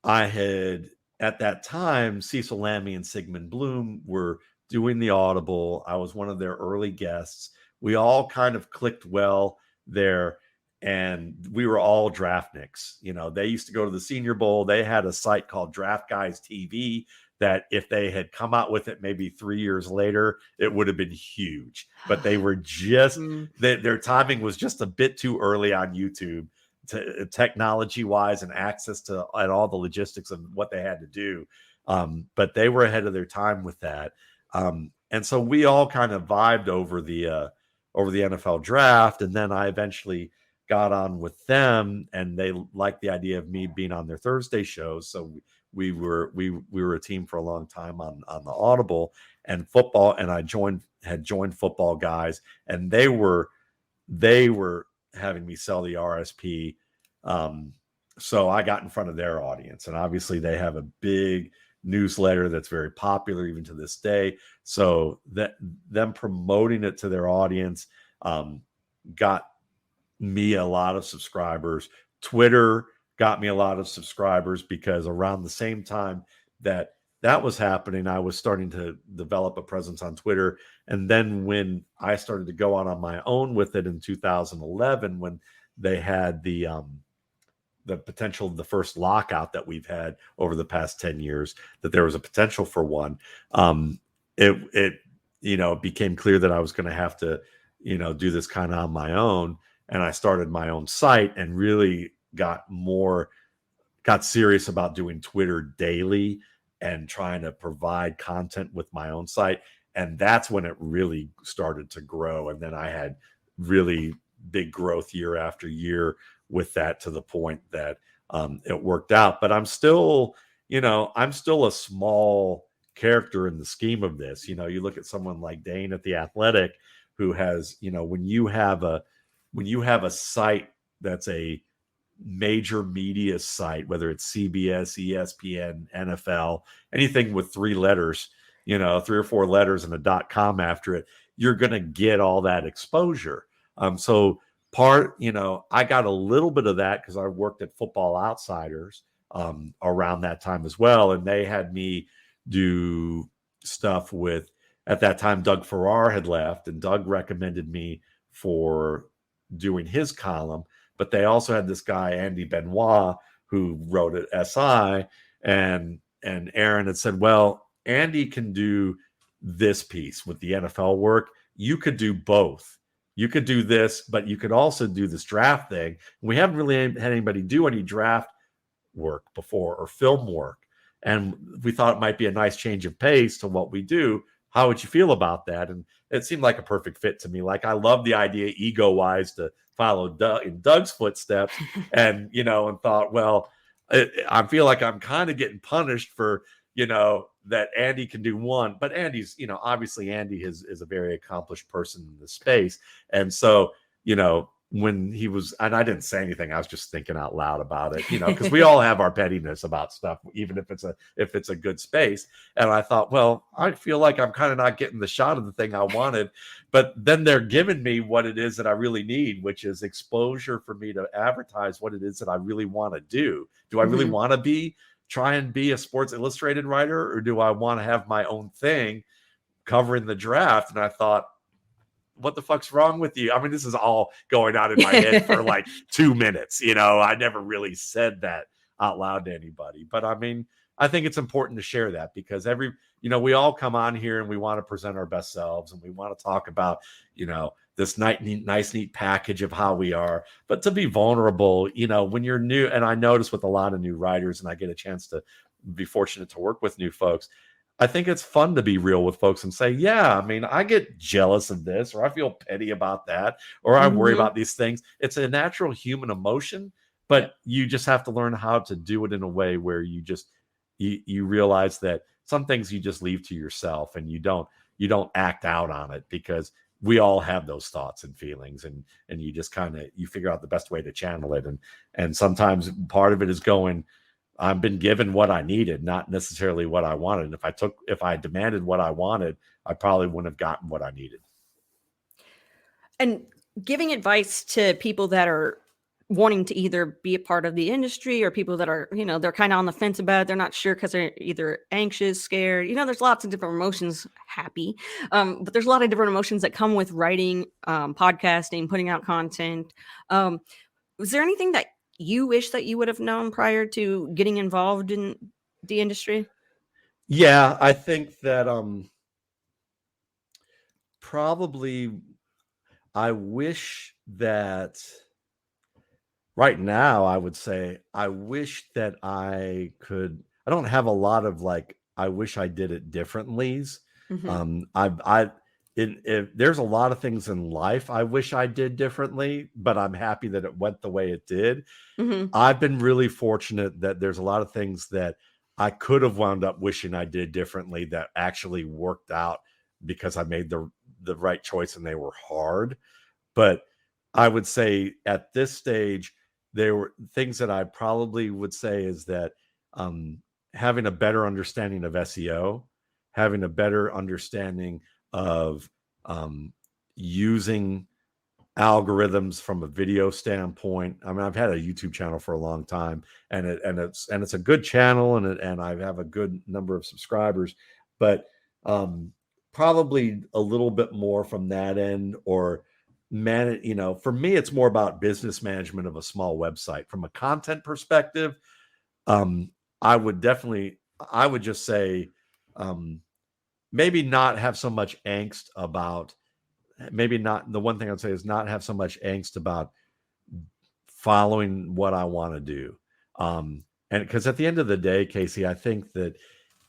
I had, at that time, Cecil Lammey and Sigmund Bloom were doing the Audible. I was one of their early guests. We all kind of clicked well there, and we were all draftniks. They used to go to the Senior Bowl. They had a site called Draft Guys TV that if they had come out with it maybe 3 years later, it would have been huge. But they were just, their timing was just a bit too early on YouTube, technology-wise and access to and all the logistics of what they had to do. But they were ahead of their time with that. And so we all kind of vibed over the NFL draft. And then I eventually got on with them, and they liked the idea of me being on their Thursday shows. So we were a team for a long time on the Audible and football. And I had joined Footballguys, and they were having me sell the RSP. So I got in front of their audience, and obviously they have a big newsletter that's very popular even to this day. So that them promoting it to their audience got me a lot of subscribers. Twitter got me a lot of subscribers because around the same time that was happening, I was starting to develop a presence on Twitter. And then when I started to go on my own with it in 2011, when they had the potential, the first lockout that we've had over the past 10 years, that there was a potential for one, it became clear that I was going to have to, do this kind of on my own. And I started my own site and really got serious about doing Twitter daily and trying to provide content with my own site. And that's when it really started to grow. And then I had really big growth year after year with that, to the point that it worked out. But I'm still a small character in the scheme of this. You look at someone like Dane at The Athletic, who has, when you have a site that's a major media site, whether it's CBS, ESPN, NFL, anything with 3 letters, 3 or 4 letters and a .com after it, you're going to get all that exposure. So I got a little bit of that because I worked at Football Outsiders around that time as well. And they had me do stuff with, at that time, Doug Farrar had left, and Doug recommended me for doing his column. But they also had this guy, Andy Benoit, who wrote at SI, and Aaron had said, well, Andy can do this piece with the NFL work. You could do both. You could do this, but you could also do this draft thing. We haven't really had anybody do any draft work before or film work. And we thought it might be a nice change of pace to what we do. how would you feel about that? And it seemed like a perfect fit to me. Like, I love the idea, ego wise, to follow in Doug's footsteps, and, and thought, well, I feel like I'm kind of getting punished for, that Andy can do one, but Andy's, obviously Andy is a very accomplished person in the space. And so, when he was, and I didn't say anything, I was just thinking out loud about it, because we all have our pettiness about stuff, even if it's a good space. And I thought, well, I feel like I'm kind of not getting the shot of the thing I wanted, but then they're giving me what it is that I really need, which is exposure for me to advertise what it is that I really want to do. Do I really want to try and be a Sports Illustrated writer, or do I want to have my own thing covering the draft? And I thought, what the fuck's wrong with you? I mean, this is all going on in my head for like 2 minutes. I never really said that out loud to anybody, but I mean, I think it's important to share that, because we all come on here and we want to present our best selves, and we want to talk about, this nice, neat package of how we are, but to be vulnerable, when you're new. And I notice with a lot of new writers, and I get a chance to be fortunate to work with new folks, I think it's fun to be real with folks and say, yeah, I mean, I get jealous of this, or I feel petty about that, or I worry about these things. It's a natural human emotion, but you just have to learn how to do it in a way where you realize that some things you just leave to yourself, and you don't act out on it, because we all have those thoughts and feelings, and you just you figure out the best way to channel it. And sometimes part of it is going, I've been given what I needed, not necessarily what I wanted. And if I demanded what I wanted, I probably wouldn't have gotten what I needed. And giving advice to people that are wanting to either be a part of the industry, or people that are, they're kind of on the fence about it. They're not sure because they're either anxious, scared, there's lots of different emotions, happy. But there's a lot of different emotions that come with writing, podcasting, putting out content. Was there anything that you wish that you would have known prior to getting involved in the industry? Yeah, I think that probably I wish that right now, I would say I wish that I don't have a lot of like, I wish I did it differently. There's a lot of things in life I wish I did differently, but I'm happy that it went the way it did. I've been really fortunate that there's a lot of things that I could have wound up wishing I did differently that actually worked out because I made the right choice, and they were hard. But I would say at this stage, there were things that I probably would say is that having a better understanding of SEO, having a better understanding of using algorithms from a video standpoint. I mean, I've had a YouTube channel for a long time, and it's a good channel, and I have a good number of subscribers, but probably a little bit more from that end, or for me, it's more about business management of a small website. From a content perspective, I would just say, maybe not have so much angst about, the one thing I'd say is not have so much angst about following what I want to do. And because at the end of the day, Kacey, I think that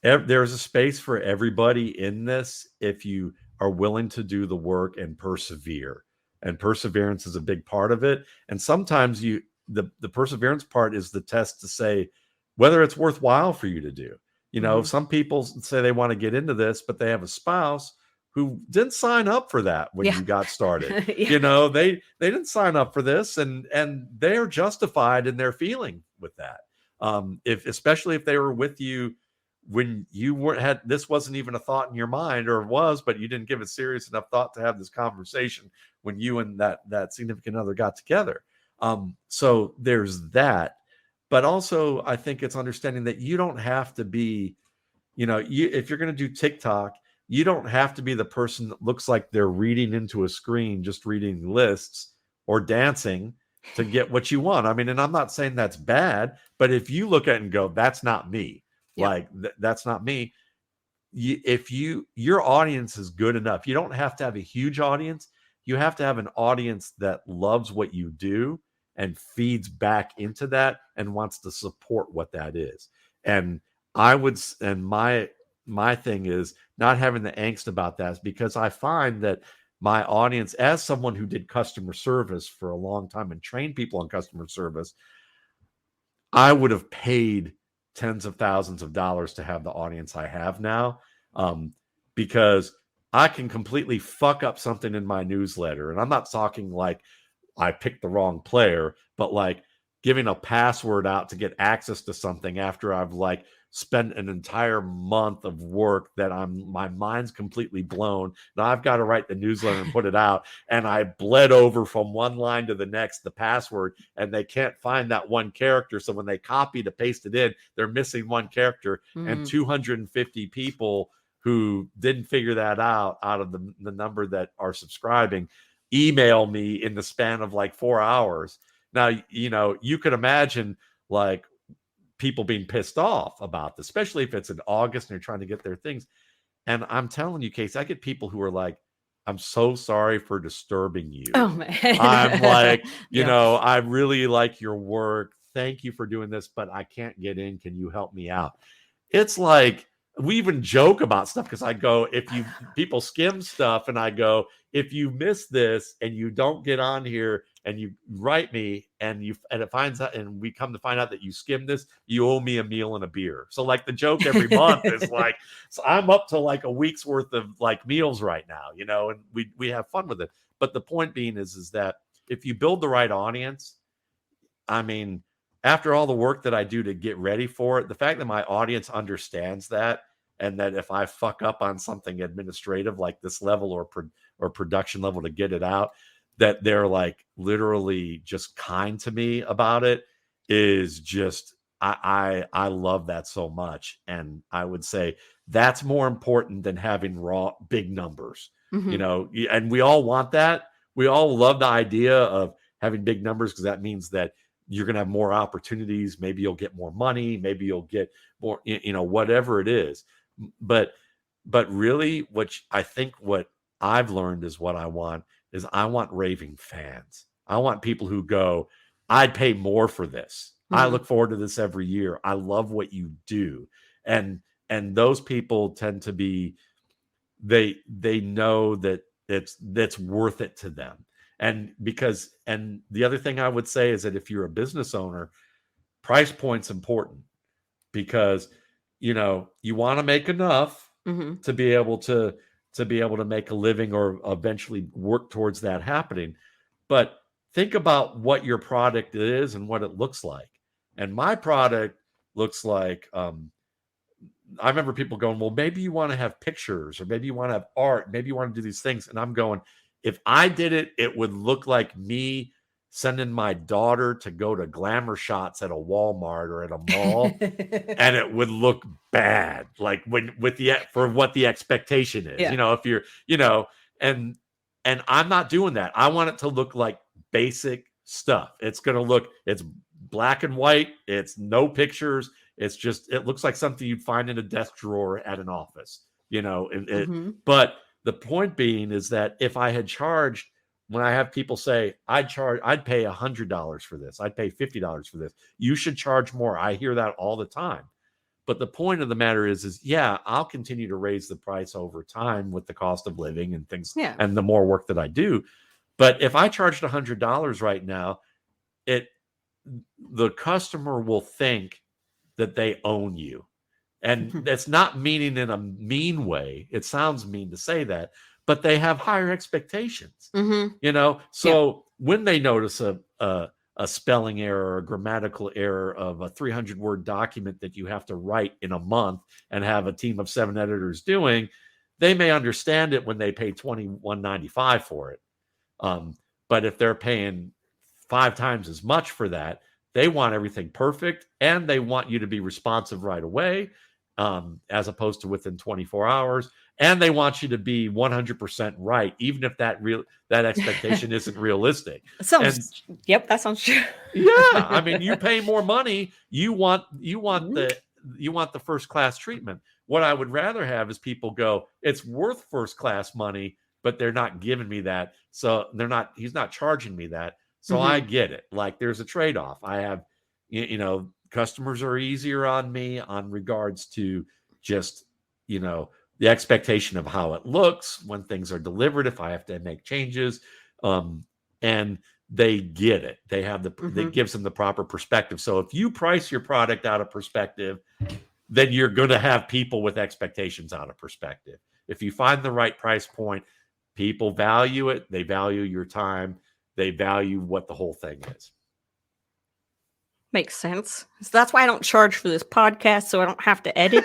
there's a space for everybody in this if you are willing to do the work and persevere. And perseverance is a big part of it. And sometimes the perseverance part is the test to say whether it's worthwhile for you to do. Some people say they want to get into this, but they have a spouse who didn't sign up for that when you got started. They didn't sign up for this, and they're justified in their feeling with that. Especially if they were with you when you this wasn't even a thought in your mind, or was, but you didn't give it serious enough thought to have this conversation when you and that significant other got together. So there's that. But also, I think it's understanding that you don't have to be, if you're going to do TikTok, you don't have to be the person that looks like they're reading into a screen, just reading lists or dancing to get what you want. I mean, and I'm not saying that's bad, but if you look at it and go, that's not me, that's not me. Your audience is good enough. You don't have to have a huge audience. You have to have an audience that loves what you do and feeds back into that and wants to support what that is. And my my thing is not having the angst about that, because I find that my audience, as someone who did customer service for a long time and trained people on customer service, I would have paid tens of thousands of dollars to have the audience I have now, because I can completely fuck up something in my newsletter. And I'm not talking like I picked the wrong player, but like giving a password out to get access to something after I've like spent an entire month of work that my mind's completely blown. Now I've got to write the newsletter and put it out. And I bled over from one line to the next, the password, and they can't find that one character. So when they copy to paste it in, they're missing one character. And 250 people who didn't figure that out of the number that are subscribing email me in the span of like 4 hours. Now, you know, you could imagine like people being pissed off about this, especially if it's in August and they're trying to get their things. And I'm telling you, Casey, I get people who are like, I'm so sorry for disturbing you. Oh, man. I'm like, you Yeah. know, I really like your work. Thank you for doing this, but I can't get in. Can you help me out? It's like, we even joke about stuff because I go, people skim stuff and I go, if you miss this and you don't get on here and you write me and it finds out and we come to find out that you skimmed this, you owe me a meal and a beer. So like the joke every month is like, so I'm up to like a week's worth of like meals right now, you know, and we have fun with it. But the point being is that if you build the right audience, I mean, after all the work that I do to get ready for it, the fact that my audience understands that, and that if I fuck up on something administrative like this level or production level to get it out, that they're like literally just kind to me about it, is just, I love that so much. And I would say that's more important than having raw big numbers, you know, and we all want that. We all love the idea of having big numbers because that means that you're going to have more opportunities. Maybe you'll get more money. Maybe you'll get more, you know, whatever it is. But really, what I've learned is what I want is I want raving fans. I want people who go, I'd pay more for this. I look forward to this every year. I love what you do. And those people tend to be, they know that that's worth it to them. And the other thing I would say is that if you're a business owner, price point's important, because you know, you want to make enough to be able to make a living or eventually work towards that happening. But think about what your product is and what it looks like. And my product looks like, I remember people going, well, maybe you want to have pictures, or maybe you want to have art, maybe you want to do these things. And I'm going, if I did it, it would look like me sending my daughter to go to glamour shots at a Walmart or at a mall, and it would look bad, like for what the expectation is. You know, if you're, you know, and I'm not doing that. I want it to look like basic stuff. It's black and white. It's no pictures. It's just, it looks like something you'd find in a desk drawer at an office, you know. But the point being is that if I had charged, when I have people say, I'd pay $100 for this, I'd pay $50 for this, you should charge more. I hear that all the time. But the point of the matter is yeah, I'll continue to raise the price over time with the cost of living and things, and the more work that I do. But if I charged $100 right now, the customer will think that they own you. And that's not meaning in a mean way. It sounds mean to say that, but they have higher expectations, you know? So when they notice a spelling error or a grammatical error of a 300-word document that you have to write in a month and have a team of 7 editors doing, they may understand it when they pay $21.95 for it. But if they're paying 5 times as much for that, they want everything perfect, and they want you to be responsive right away, as opposed to within 24 hours. And they want you to be 100% right, even if that expectation isn't realistic. That sounds true. Yeah, I mean, you pay more money, you want the first class treatment. What I would rather have is people go, it's worth first class money, but they're not giving me that. So he's not charging me that. So I get it. Like, there's a trade-off. I have, you know, customers are easier on me on regards to just the expectation of how it looks when things are delivered, if I have to make changes, and they get it. They have it gives them the proper perspective. So if you price your product out of perspective, then you're going to have people with expectations out of perspective. If you find the right price point, people value it. They value your time. They value what the whole thing is. Makes sense. So that's why I don't charge for this podcast, so I don't have to edit.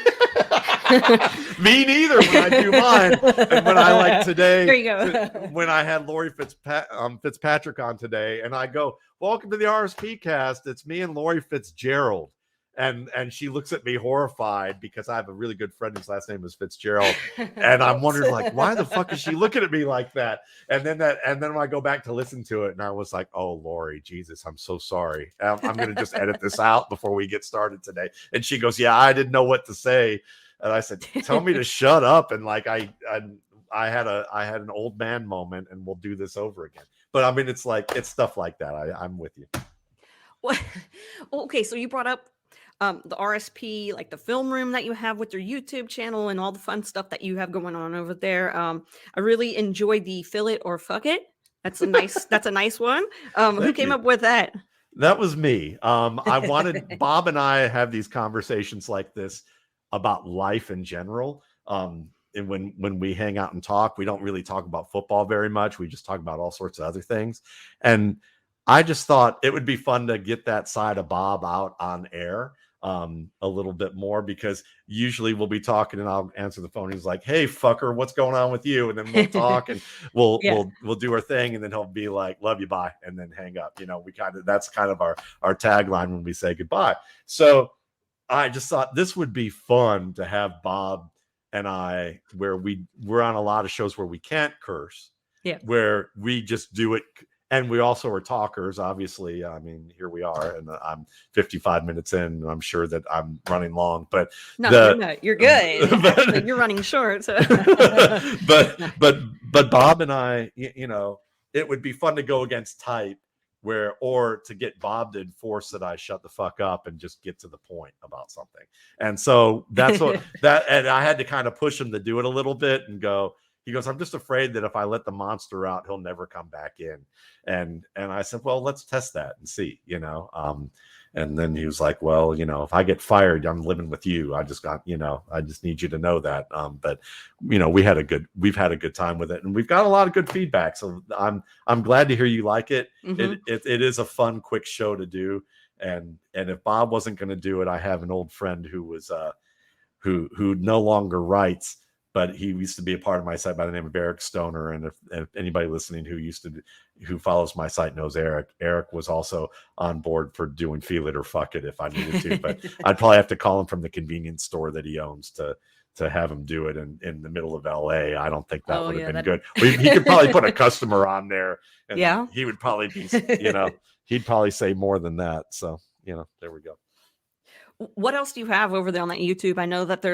Me neither when I do mine. And when I like today, there you go. When I had Lori Fitzpatrick on today, and I go, "Welcome to the RSP cast. It's me and Lori Fitzgerald." And she looks at me horrified because I have a really good friend whose last name is Fitzgerald. And I'm wondering, like, why the fuck is she looking at me like that? And then when I go back to listen to it, and I was like, oh, Lori, Jesus, I'm so sorry. I'm going to just edit this out before we get started today. And she goes, yeah, I didn't know what to say. And I said, tell me to shut up. And like, I had an old man moment, and we'll do this over again. But I mean, it's stuff like that. I'm with you. Well, okay. So you brought up the RSP, like the film room that you have with your YouTube channel and all the fun stuff that you have going on over there. I really enjoyed the Fill It or Fuck It. That's a nice one. Who came up with that? That was me. I wanted Bob and I have these conversations like this about life in general. And when we hang out and talk, we don't really talk about football very much. We just talk about all sorts of other things. And I just thought it would be fun to get that side of Bob out on air a little bit more, because usually we'll be talking and I'll answer the phone. He's like, hey, fucker, what's going on with you? And then we'll talk and we'll do our thing. And then he'll be like, love you, bye. And then hang up. That's kind of our tagline when we say goodbye. So I just thought this would be fun to have Bob and I, where we're on a lot of shows where we can't curse, where we just do it. And we also are talkers, obviously. I mean, here we are, and I'm 55 minutes in, and I'm sure that I'm running long. But no, you're not. You're good. Actually, you're running short. So. but Bob and I, it would be fun to go against type, or to get Bob to enforce that I shut the fuck up and just get to the point about something. And so that's what and I had to kind of push him to do it a little bit and go. He goes, I'm just afraid that if I let the monster out, he'll never come back in. And I said, well, let's test that and see, and then he was like, well, if I get fired, I'm living with you. I just need you to know that. But we've had a good time with it, and we've got a lot of good feedback. So I'm glad to hear you like it. Mm-hmm. It is a fun, quick show to do. And if Bob wasn't going to do it, I have an old friend who was, who no longer writes, but he used to be a part of my site by the name of Eric Stoner. And if anybody listening who follows my site knows Eric was also on board for doing Feel It or Fuck It if I needed to. But I'd probably have to call him from the convenience store that he owns to have him do it in the middle of LA. I don't think that would have been good. He could probably put a customer on there, and he would probably be, he'd probably say more than that. So, there we go. What else do you have over there on that YouTube? I know that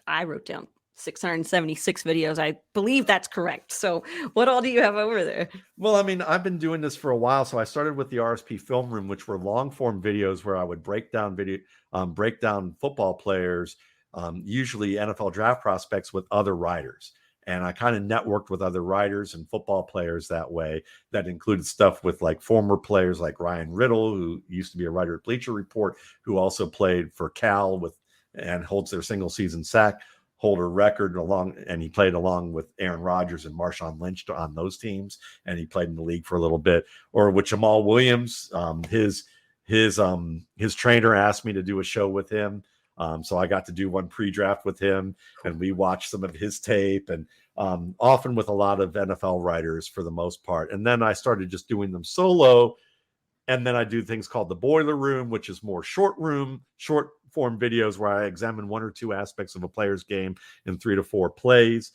I wrote down 676 videos. I believe that's correct. So what all do you have over there? Well, I mean, I've been doing this for a while. So I started with the RSP Film Room, which were long form videos where I would break down football players, usually NFL draft prospects, with other writers. And I kind of networked with other writers and football players that way. That included stuff with like former players like Ryan Riddle, who used to be a writer at Bleacher Report, who also played for Cal and holds their single season sack holder record and he played along with Aaron Rodgers and Marshawn Lynch on those teams, and he played in the league for a little bit. Or with Jamal Williams, his trainer asked me to do a show with him, so I got to do one pre-draft with him, and we watched some of his tape, and often with a lot of NFL writers for the most part. And then I started just doing them solo, and then I do things called the Boiler Room, which is more short form videos where I examine one or two aspects of a player's game in 3 to 4 plays.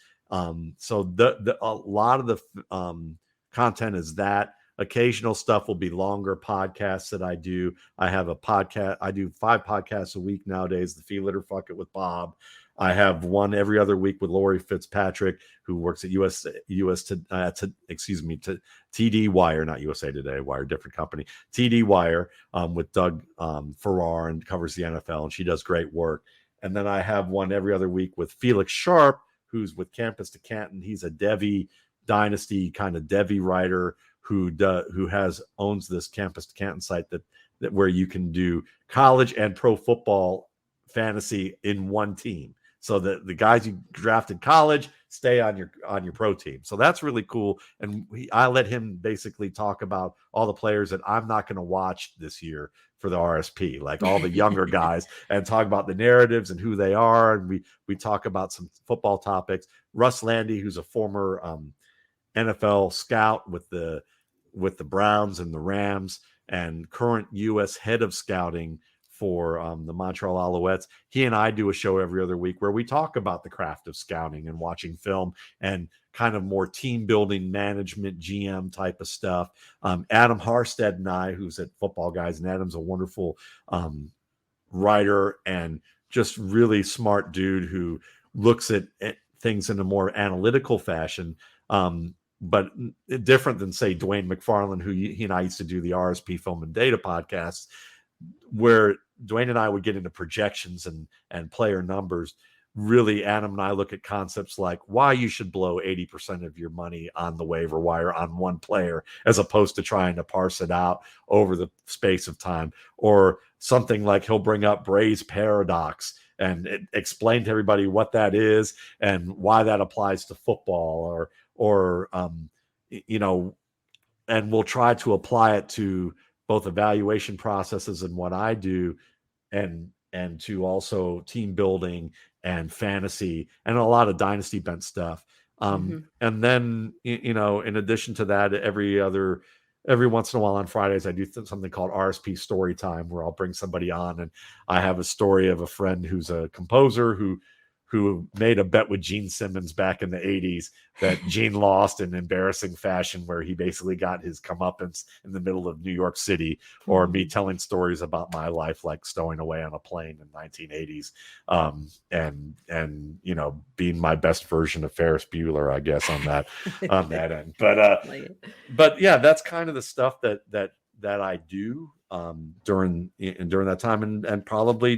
So a lot of the content is that. Occasional stuff will be longer podcasts that I do. I have a podcast. I do 5 podcasts a week nowadays. The Feel It or Fuck It with Bob. I have one every other week with Lori Fitzpatrick, who works at TD Wire, not USA Today Wire, different company, TD Wire, with Doug Farrar, and covers the NFL, and she does great work. And then I have one every other week with Felix Sharp, who's with Campus to Canton. He's a Devi Dynasty kind of Devi writer who owns this Campus to Canton site that where you can do college and pro football fantasy in one team. So that the guys you draft in college stay on your pro team. So that's really cool. And I let him basically talk about all the players that I'm not going to watch this year for the RSP, like all the younger guys, and talk about the narratives and who they are. And we talk about some football topics. Russ Landy, who's a former NFL scout with the Browns and the Rams, and current U.S. head of scouting for the Montreal Alouettes. He and I do a show every other week where we talk about the craft of scouting and watching film and kind of more team building, management, GM type of stuff. Adam Harstead and I, who's at Footballguys, and Adam's a wonderful writer and just really smart dude who looks at things in a more analytical fashion. But different than, say, Dwayne McFarland, who he and I used to do the RSP Film and Data podcasts, where Dwayne and I would get into projections and player numbers. Really, Adam and I look at concepts like why you should blow 80% of your money on the waiver wire on one player, as opposed to trying to parse it out over the space of time. Or something like he'll bring up Bray's paradox and explain to everybody what that is and why that applies to football, or and we'll try to apply it to both evaluation processes and what I do, and to also team building and fantasy and a lot of dynasty bent stuff. And then, in addition to that, every once in a while on Fridays, I do something called RSP Story Time, where I'll bring somebody on and I have a story of a friend who's a composer who made a bet with Gene Simmons back in the 80s that Gene lost in embarrassing fashion, where he basically got his comeuppance in the middle of New York City, or me telling stories about my life, like stowing away on a plane in 1980s. And being my best version of Ferris Bueller, I guess, on that end. But yeah, that's kind of the stuff that I do during that time, and probably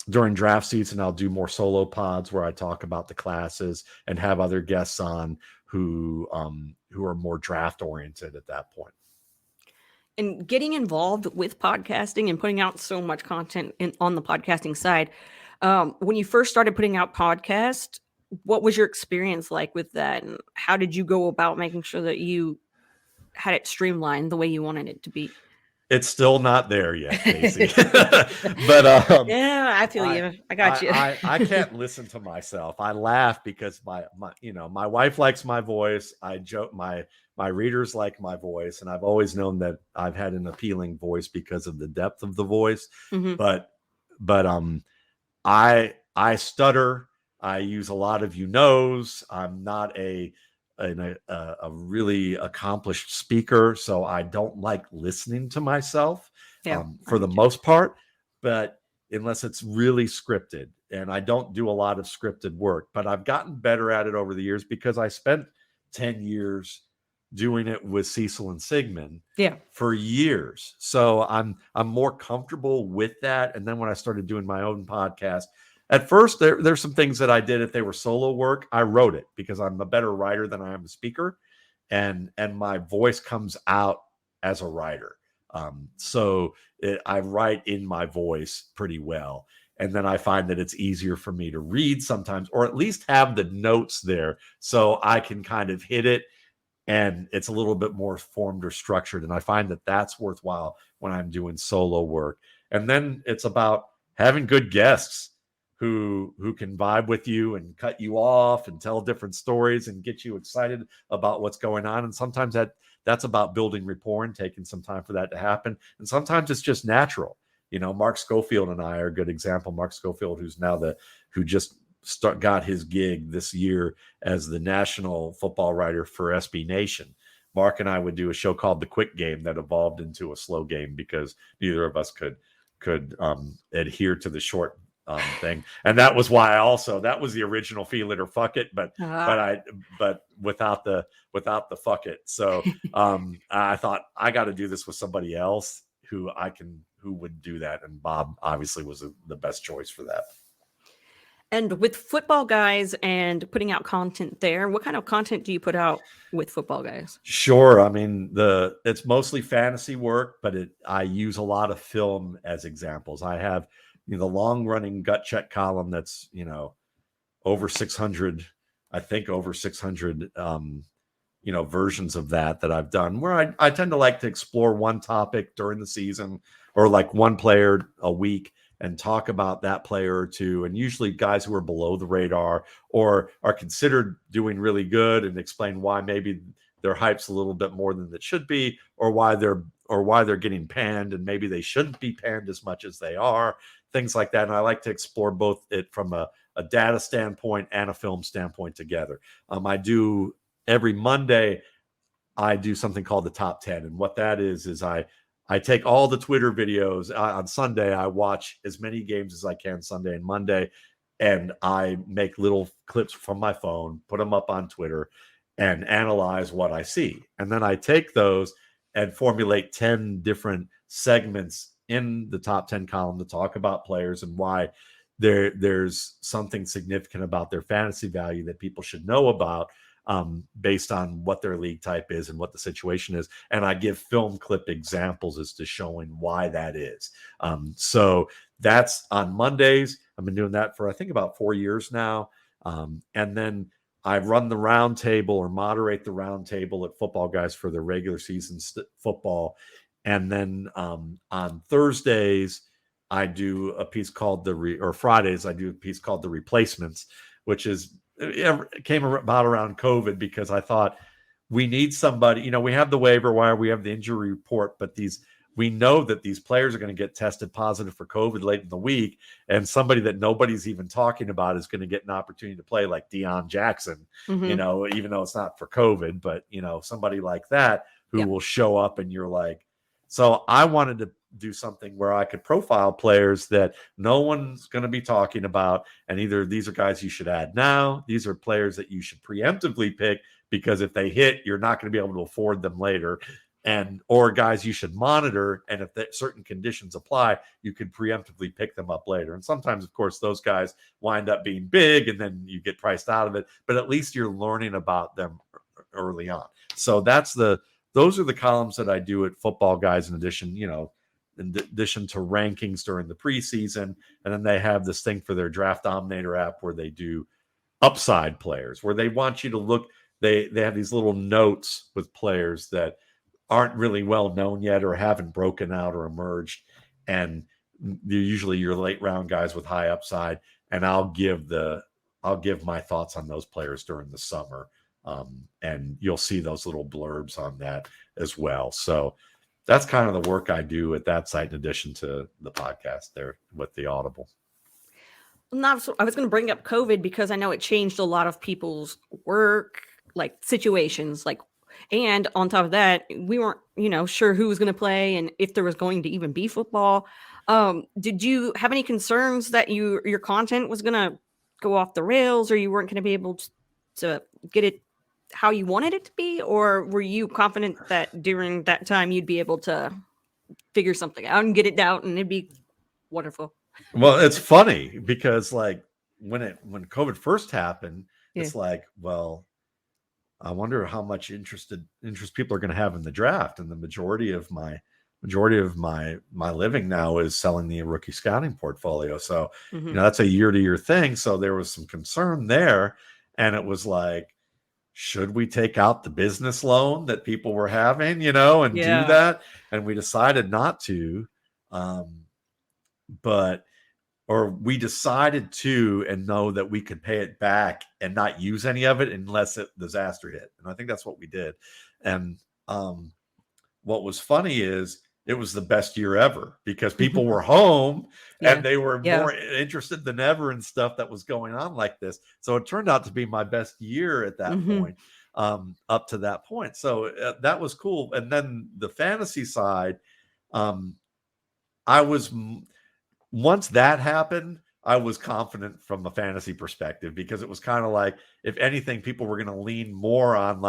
during draft season, I'll do more solo pods where I talk about the classes and have other guests on who are more draft oriented at that point. And getting involved with podcasting and putting out so much content on the podcasting side, when you first started putting out podcasts, what was your experience like with that? And how did you go about making sure that you had it streamlined the way you wanted it to be? It's still not there yet, Kacey. But yeah, I feel you. I got you. I can't listen to myself. I laugh because my wife likes my voice. I joke, my readers like my voice, and I've always known that I've had an appealing voice because of the depth of the voice. But I stutter. I use a lot of I'm not a really accomplished speaker, so I don't like listening to myself for the most part, but unless it's really scripted, and I don't do a lot of scripted work, but I've gotten better at it over the years because I spent 10 years doing it with Cecil and Sigmund for years. So I'm more comfortable with that. And then when I started doing my own podcast, at first, there's some things that I did. If they were solo work, I wrote it because I'm a better writer than I am a speaker, and my voice comes out as a writer. So I write in my voice pretty well, and then I find that it's easier for me to read sometimes, or at least have the notes there, so I can kind of hit it, and it's a little bit more formed or structured. And I find that that's worthwhile when I'm doing solo work. And then it's about having good guests who can vibe with you and cut you off and tell different stories and get you excited about what's going on. And sometimes that's about building rapport and taking some time for that to happen. And sometimes it's just natural. Mark Schofield and I are a good example. Mark Schofield, who just got his gig this year as the national football writer for SB Nation. Mark and I would do a show called The Quick Game that evolved into a slow game because neither of us could adhere to the short thing. And that was why that was the original Feel It or Fuck It, but without the fuck it. So I thought I got to do this with somebody else who would do that. And Bob obviously was the best choice for that. And with Football Guys and putting out content there, what kind of content do you put out with Football Guys? Sure. I mean, it's mostly fantasy work, but I use a lot of film as examples. I have the long running gut check column that's over 600, I think over 600 versions of that I've done, where I tend to like to explore one topic during the season, or like one player a week, and talk about that player or two, and usually guys who are below the radar or are considered doing really good, and explain why maybe their hype's a little bit more than it should be, or why they're getting panned and maybe they shouldn't be panned as much as they are, things like that. And I like to explore both it from a data standpoint and a film standpoint together. I do every Monday, I do something called the top 10. And what that is I take all the Twitter videos. On Sunday, I watch as many games as I can Sunday and Monday, and I make little clips from my phone, put them up on Twitter, and analyze what I see. And then I take those and formulate 10 different segments in the top 10 column to talk about players and why there's something significant about their fantasy value that people should know about, based on what their league type is and what the situation is. And I give film clip examples as to showing why that is. So that's on Mondays. I've been doing that for, I think, about 4 years now. And then I run the round table or moderate the round table at Football Guys for the regular season football. And then on Thursdays, I do a piece called Fridays, I do a piece called The Replacements, which it came about around COVID, because I thought we need somebody, we have the waiver wire, we have the injury report, but we know that these players are going to get tested positive for COVID late in the week, and somebody that nobody's even talking about is going to get an opportunity to play, like Deion Jackson, even though it's not for COVID, but somebody like that who will show up, and you're like, so I wanted to do something where I could profile players that no one's going to be talking about. And either these are guys you should add now, these are players that you should preemptively pick, because if they hit, you're not going to be able to afford them later. Or guys you should monitor. And if certain conditions apply, you can preemptively pick them up later. And sometimes, of course, those guys wind up being big and then you get priced out of it, but at least you're learning about them early on. So those are the columns that I do at Football Guys, in addition to rankings during the preseason. And then they have this thing for their Draft Dominator app where they do upside players, where they want you to look, they have these little notes with players that aren't really well known yet or haven't broken out or emerged. And they're usually your late round guys with high upside. And I'll give my thoughts on those players during the summer. And you'll see those little blurbs on that as well. So that's kind of the work I do at that site, in addition to the podcast there with the Audible. I was going to bring up COVID because I know it changed a lot of people's work, like situations, and on top of that, we weren't, sure who was going to play and if there was going to even be football. Did you have any concerns that your content was going to go off the rails, or you weren't going to be able to get it how you wanted it to be? Or were you confident that during that time you'd be able to figure something out and get it out and it'd be wonderful? Well, it's funny because when COVID first happened, it's like, well, I wonder how much interest people are going to have in the draft. And the majority of my living now is selling the rookie scouting portfolio. So, that's a year-to-year thing. So there was some concern there, and it was like, should we take out the business loan that people were having, do that? And we decided not to, we decided to, and know that we could pay it back and not use any of it unless disaster hit. And I think that's what we did. And what was funny is it was the best year ever, because people were home and they were more interested than ever in stuff that was going on like this. So it turned out to be my best year at that point, up to that point. So that was cool. And then the fantasy side, once that happened, I was confident from a fantasy perspective, because it was kind of like, if anything, people were going to lean more on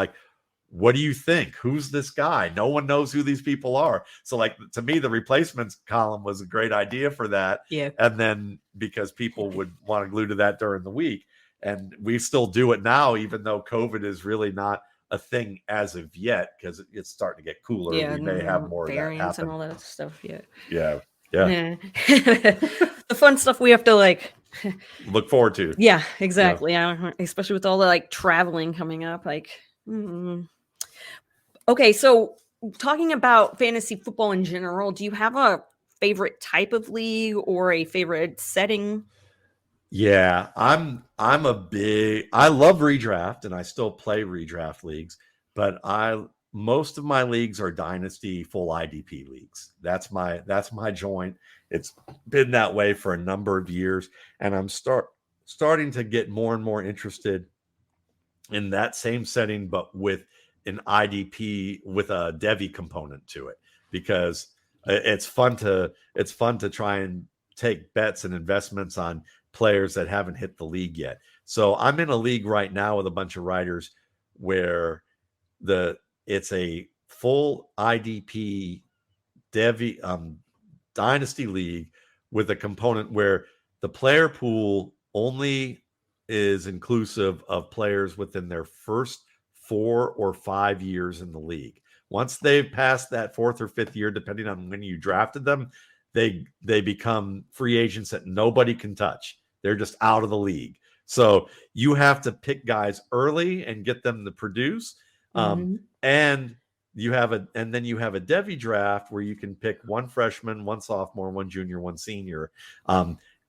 what do you think? Who's this guy? No one knows who these people are. So like, to me, the replacements column was a great idea for that. Yeah. And then because people would want to glue to that during the week, and we still do it now, even though COVID is really not a thing as of yet, because it's starting to get cooler. Yeah, we may have more of that variants happen. and all that stuff. Yeah. Yeah. The fun stuff we have to like look forward to. Yeah, exactly. Yeah. Especially with all the like traveling coming up. Like, okay, so talking about fantasy football in general, do you have a favorite type of league or a favorite setting? Yeah, I love redraft, and I still play redraft leagues, but most of my leagues are Dynasty full IDP leagues. That's my joint. It's been that way for a number of years, and I'm starting to get more and more interested in that same setting, but with an IDP with a Devy component to it, because it's fun to try and take bets and investments on players that haven't hit the league yet. So I'm in a league right now with a bunch of writers where it's a full IDP Devy Dynasty league with a component where the player pool only is inclusive of players within their first 4 or 5 years in the league. Once they've passed that 4th or 5th year, depending on when you drafted them, they become free agents that nobody can touch. They're just out of the league. So you have to pick guys early and get them to produce. And then you have a Devy draft where you can pick one freshman, one sophomore, one junior, one senior.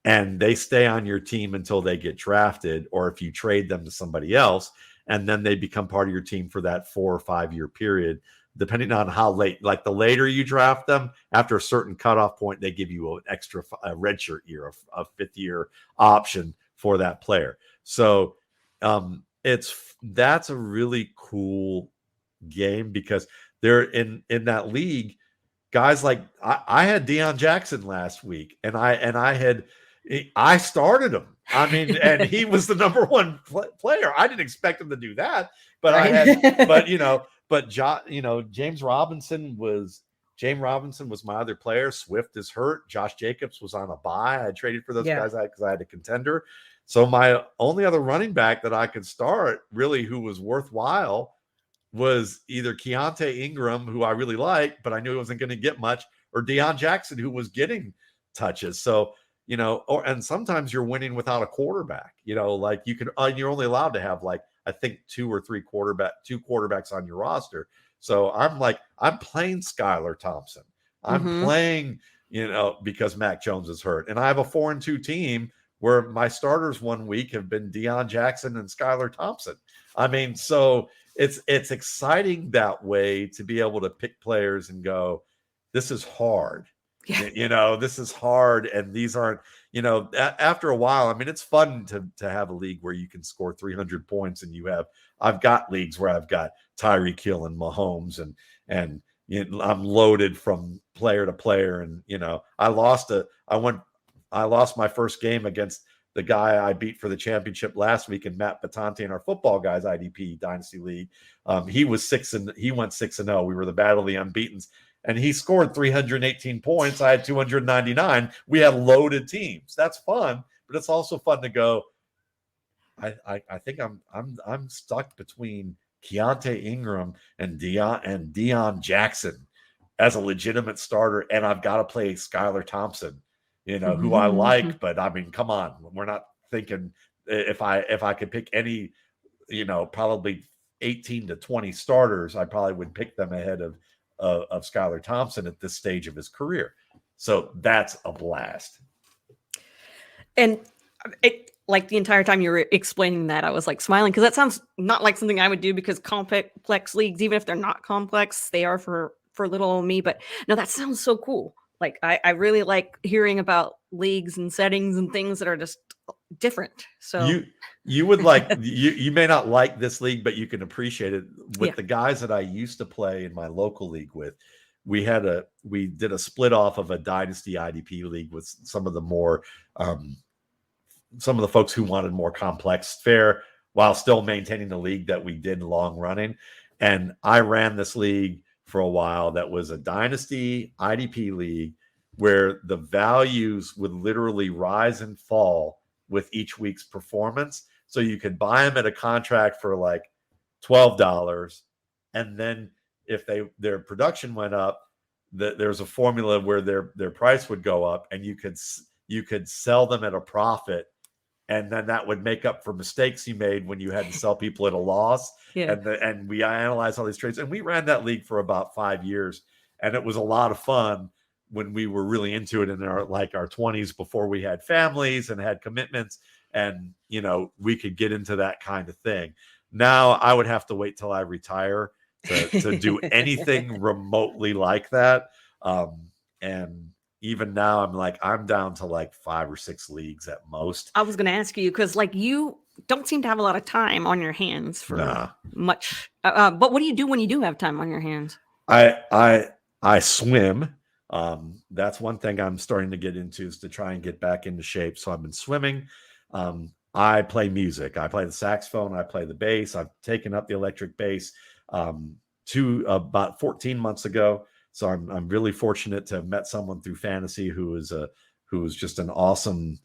And they stay on your team until they get drafted, or if you trade them to somebody else, and then they become part of your team for that 4 or 5 year period, depending on how late. Like the later you draft them, after a certain cutoff point, they give you an extra redshirt year, a 5th year option for that player. So that's a really cool game, because they're in that league. Guys like I had Deion Jackson last week, and I started him. I mean, and he was the number one player. I didn't expect him to do that, but James Robinson was my other player. Swift is hurt. Josh Jacobs was on a bye. I traded for those guys because I had a contender. So my only other running back that I could start, really, who was worthwhile, was either Keontae Ingram, who I really liked, but I knew he wasn't going to get much, or Deion Jackson, who was getting touches. So, and sometimes you're winning without a quarterback, like you can, you're only allowed to have like, I think 2 quarterbacks on your roster. So I'm playing Skylar Thompson. I'm playing, because Mac Jones is hurt, and I have a 4-2 team where my starters one week have been Deion Jackson and Skylar Thompson. I mean, so it's exciting that way to be able to pick players and go, this is hard. Yeah. This is hard. And these aren't, after a while, I mean, it's fun to have a league where you can score 300 points, and I've got leagues where I've got Tyreek Hill and Mahomes, and I'm loaded from player to player. And, I lost my first game against the guy I beat for the championship last week, and Matt Batante in our Footballguys IDP Dynasty League. He went 6-0. We were the battle of the unbeatens, and he scored 318 points. I had 299. We had loaded teams. That's fun, but it's also fun to go, I think I'm stuck between Keontae Ingram and Deion Jackson as a legitimate starter, and I've got to play Skylar Thompson, who I like. But I mean, come on, we're not thinking if I could pick any, probably 18 to 20 starters, I probably would pick them ahead of Skylar Thompson at this stage of his career. So that's a blast. And like the entire time you were explaining that, I was like smiling, because that sounds not like something I would do, because complex leagues, even if they're not complex, they are for little old me. But no, that sounds so cool. Like I really like hearing about leagues and settings and things that are just different. So you would like, you may not like this league, but you can appreciate it with the guys that I used to play in my local league with. We did a split off of a Dynasty IDP league with some of the more, some of the folks who wanted more complex fare while still maintaining the league that we did long running. And I ran this league for a while that was a Dynasty IDP league where the values would literally rise and fall with each week's performance. So you could buy them at a contract for like $12. And then if their production went up, there's a formula where their price would go up, and you could sell them at a profit, and then that would make up for mistakes you made when you had to sell people at a loss. Yeah. And we analyzed all these trades, and we ran that league for about 5 years, and it was a lot of fun when we were really into it in our 20s before we had families and had commitments, and we could get into that kind of thing. Now I would have to wait till I retire to do anything remotely like that. And even now I'm down to 5 or 6 leagues at most. I was going to ask you, because you don't seem to have a lot of time on your hands for much. But what do you do when you do have time on your hands? I swim. That's one thing I'm starting to get into, is to try and get back into shape. So I've been swimming. I play music. I play the saxophone. I play the bass. I've taken up the electric bass to about 14 months ago. So I'm really fortunate to have met someone through fantasy who was just an awesome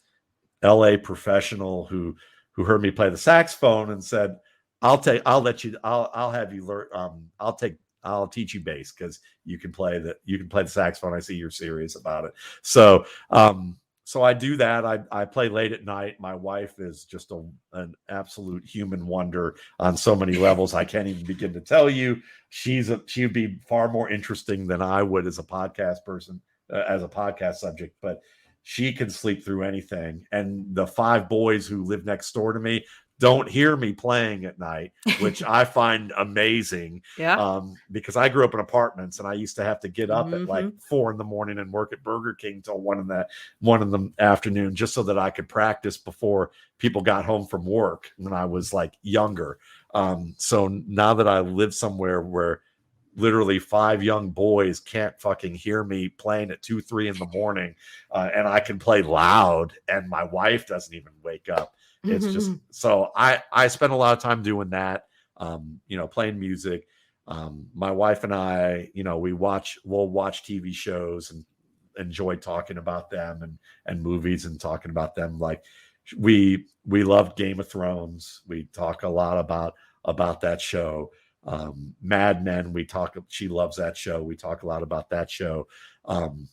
LA professional who heard me play the saxophone and said, I'll have you learn. I'll teach you bass because you can play the saxophone. I see you're serious about it. So I do that. I play late at night. My wife is just an absolute human wonder on so many levels. I can't even begin to tell you. She would be far more interesting than I would as a podcast person, as a podcast subject, but she can sleep through anything. And the 5 boys who live next door to me don't hear me playing at night, which I find amazing. Yeah. Because I grew up in apartments, and I used to have to get up at 4 a.m. and work at Burger King till 1 in the afternoon, just so that I could practice before people got home from work when I was younger. So now that I live somewhere where literally 5 young boys can't fucking hear me playing at 2, 3 in the morning, and I can play loud, and my wife doesn't even wake up. It's just, so I spend a lot of time doing that, playing music. My wife and I, we'll watch TV shows and enjoy talking about them and movies and talking about them. We love Game of Thrones. We talk a lot about that show. Mad Men, she loves that show. We talk a lot about that show. I'm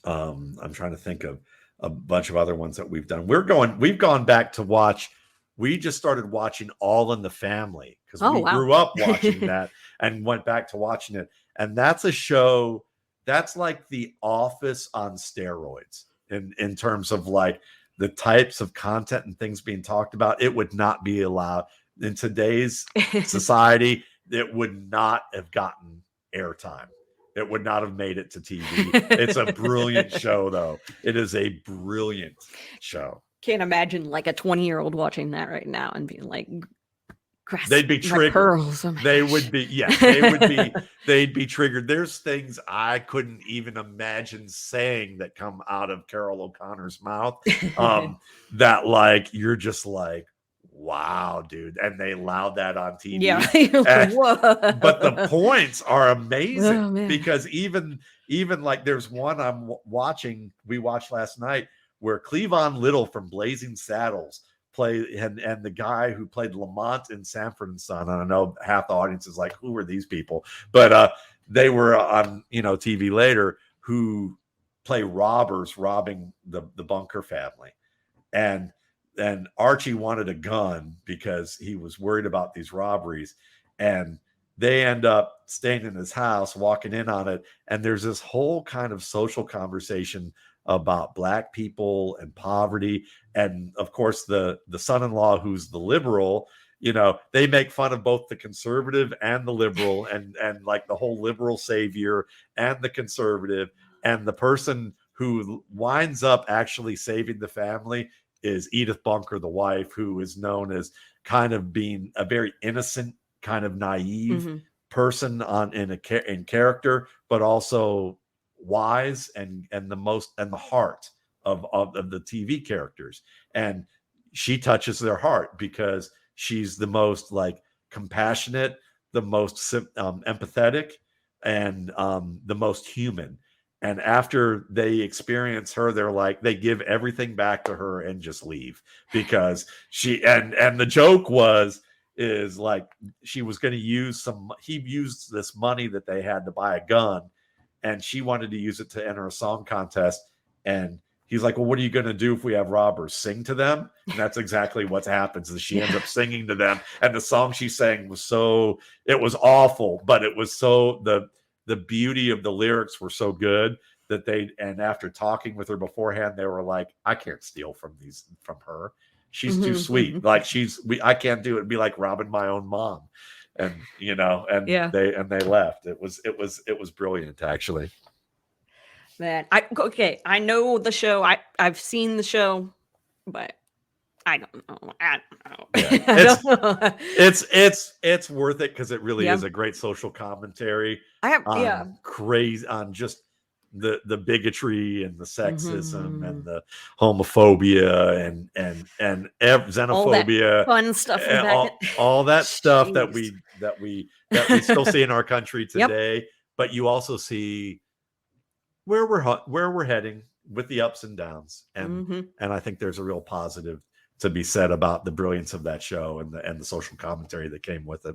trying to think of a bunch of other ones that we've done. We've gone back to watch. We just started watching All in the Family because grew up watching that and went back to watching it. And that's a show that's like The Office on steroids in terms of the types of content and things being talked about. It would not be allowed in today's society. It would not have gotten airtime. It would not have made it to TV. It's a brilliant show, though. It is a brilliant show. Can't imagine a 20-year-old watching that right now and being they'd be triggered. Pearls. Oh they would be, they'd be triggered. There's things I couldn't even imagine saying that come out of Carol O'Connor's mouth. That you're just wow, dude. And they allowed that on TV. Yeah. But the points are amazing because even there's one we watched last night where Cleavon Little from Blazing Saddles played, and the guy who played Lamont in Sanford and Son. And I know half the audience is who are these people? But they were on TV later, who play robbers robbing the Bunker family. And Archie wanted a gun because he was worried about these robberies, and they end up staying in his house, walking in on it. And there's this whole kind of social conversation about Black people and poverty. And of course, the son-in-law, who's the liberal, they make fun of both the conservative and the liberal, and the whole liberal savior and the conservative. And the person who winds up actually saving the family is Edith Bunker, the wife, who is known as kind of being a very innocent, kind of naive person in character, but also wise and the heart of the TV characters. And she touches their heart because she's the most compassionate, empathetic and the most human. And after they experience her, they're like, they give everything back to her and just leave, because and the joke is like, she was going to he used this money that they had to buy a gun, and she wanted to use it to enter a song contest. And he's like, well, what are you going to do if we have robbers? Sing to them? And that's exactly what happens, is she ends up singing to them. And the song she sang it was awful, but it was the beauty of the lyrics were so good that and after talking with her beforehand, they were like, I can't steal from her. She's too sweet. Like I can't do it. It'd be like robbing my own mom. And, they left. It was brilliant, actually. Man, I know the show. I've seen the show, but I don't know. Yeah. It's worth it, because it really is a great social commentary. Crazy on just the bigotry and the sexism and the homophobia and xenophobia, all that fun stuff, all that stuff that we still see in our country today. Yep. But you also see where we're heading with the ups and downs, and I think there's a real positive to be said about the brilliance of that show and the social commentary that came with it.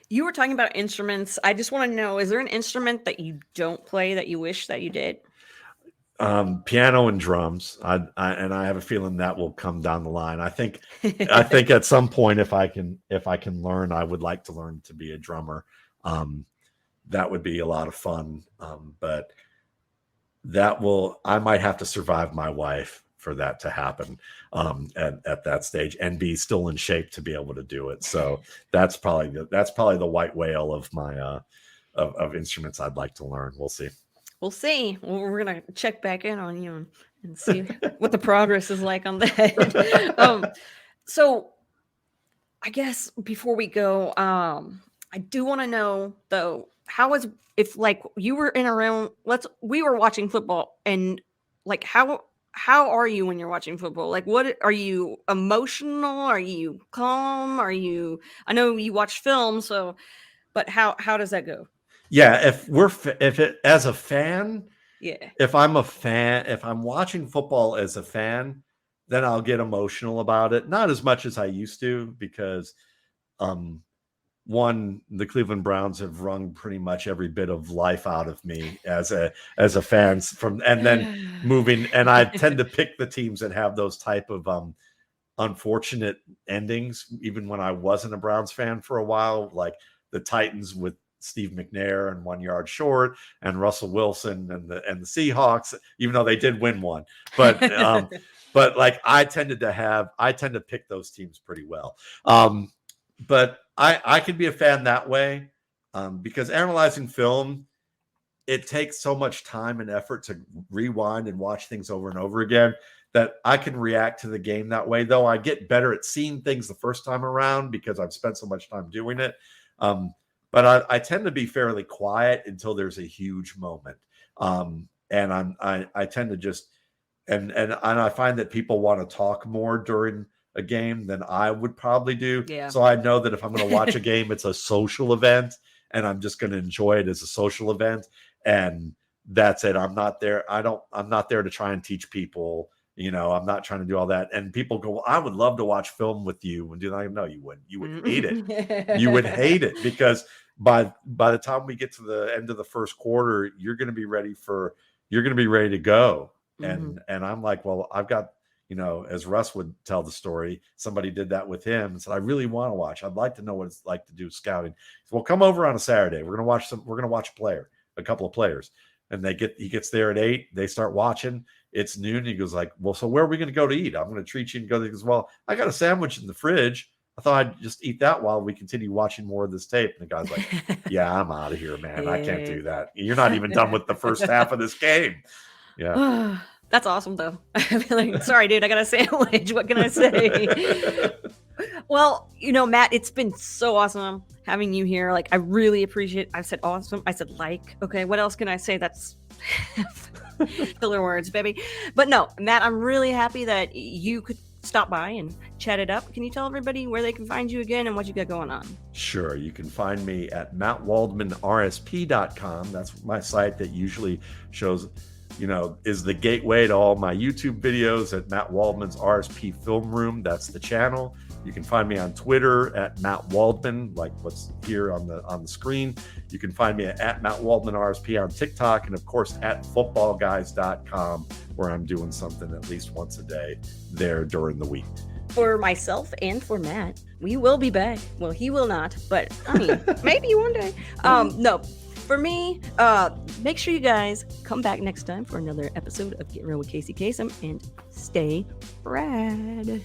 You were talking about instruments. I just want to know, is there an instrument that you don't play that you wish that you did? Piano and drums. I have a feeling that will come down the line. I think at some point, if I can learn, I would like to learn to be a drummer. That would be a lot of fun. But I might have to survive my wife for that to happen at that stage, and be still in shape to be able to do it. So that's probably the white whale of my of instruments I'd like to learn. We'll see. Well, we're gonna check back in on you and see what the progress is like on that. So I guess before we go, I do want to know though, if like you were in a room, we were watching football, and like how are you when you're watching football? Like, what are you emotional? Are you calm? I know you watch film, but how does that go? Yeah. As a fan, yeah. If I'm watching football as a fan, then I'll get emotional about it. Not as much as I used to, because, the Cleveland Browns have wrung pretty much every bit of life out of me as a fan and then moving. And I tend to pick the teams that have those type of unfortunate endings, even when I wasn't a Browns fan for a while, like the Titans with Steve McNair and 1 yard short, and Russell Wilson and the Seahawks, even though they did win one. But but like I tend to pick those teams pretty well. But I can be a fan that way, because analyzing film, it takes so much time and effort to rewind and watch things over and over again, that I can react to the game that way. Though I get better at seeing things the first time around because I've spent so much time doing it. But I tend to be fairly quiet until there's a huge moment. And I tend to just, and I find that people want to talk more during a game than I would probably do. Yeah. So I know that if I'm going to watch a game, it's a social event, and I'm just going to enjoy it as a social event. And that's it. I'm not there. I'm not there to try and teach people, I'm not trying to do all that. And people go, well, I would love to watch film with you. And do that. No, you wouldn't. You would hate it. You would hate it, because by the time we get to the end of the first quarter, you're going to be ready to go. And I'm like, well, I've got, as Russ would tell the story, somebody did that with him and said, I really want to watch. I'd like to know what it's like to do scouting. So, well, come over on a Saturday. We're going to watch a couple of players. And he gets there at 8. They start watching. It's noon. He goes like, well, so where are we going to go to eat? I'm going to treat you and go there. He goes, well, I got a sandwich in the fridge. I thought I'd just eat that while we continue watching more of this tape. And the guy's like, yeah, I'm out of here, man. I can't do that. You're not even done with the first half of this game. Yeah. That's awesome, though. I feel like, sorry, dude, I got a sandwich. What can I say? Well, Matt, it's been so awesome having you here. Like, I really appreciate. I said awesome. I said like. Okay, what else can I say? That's filler words, baby. But no, Matt, I'm really happy that you could stop by and chat it up. Can you tell everybody where they can find you again and what you got going on? Sure. You can find me at mattwaldmanrsp.com. That's my site that usually shows, is the gateway to all my YouTube videos at Matt Waldman's RSP Film Room. That's the channel. You can find me on Twitter at Matt Waldman, like what's here on the screen. You can find me at Matt Waldman RSP on TikTok, and of course at footballguys.com, where I'm doing something at least once a day there during the week. For myself and for Matt, we will be back. Well, he will not, but I mean, maybe one day. No, for me, make sure you guys come back next time for another episode of Getting Real with Kacey Kasem, and stay rad.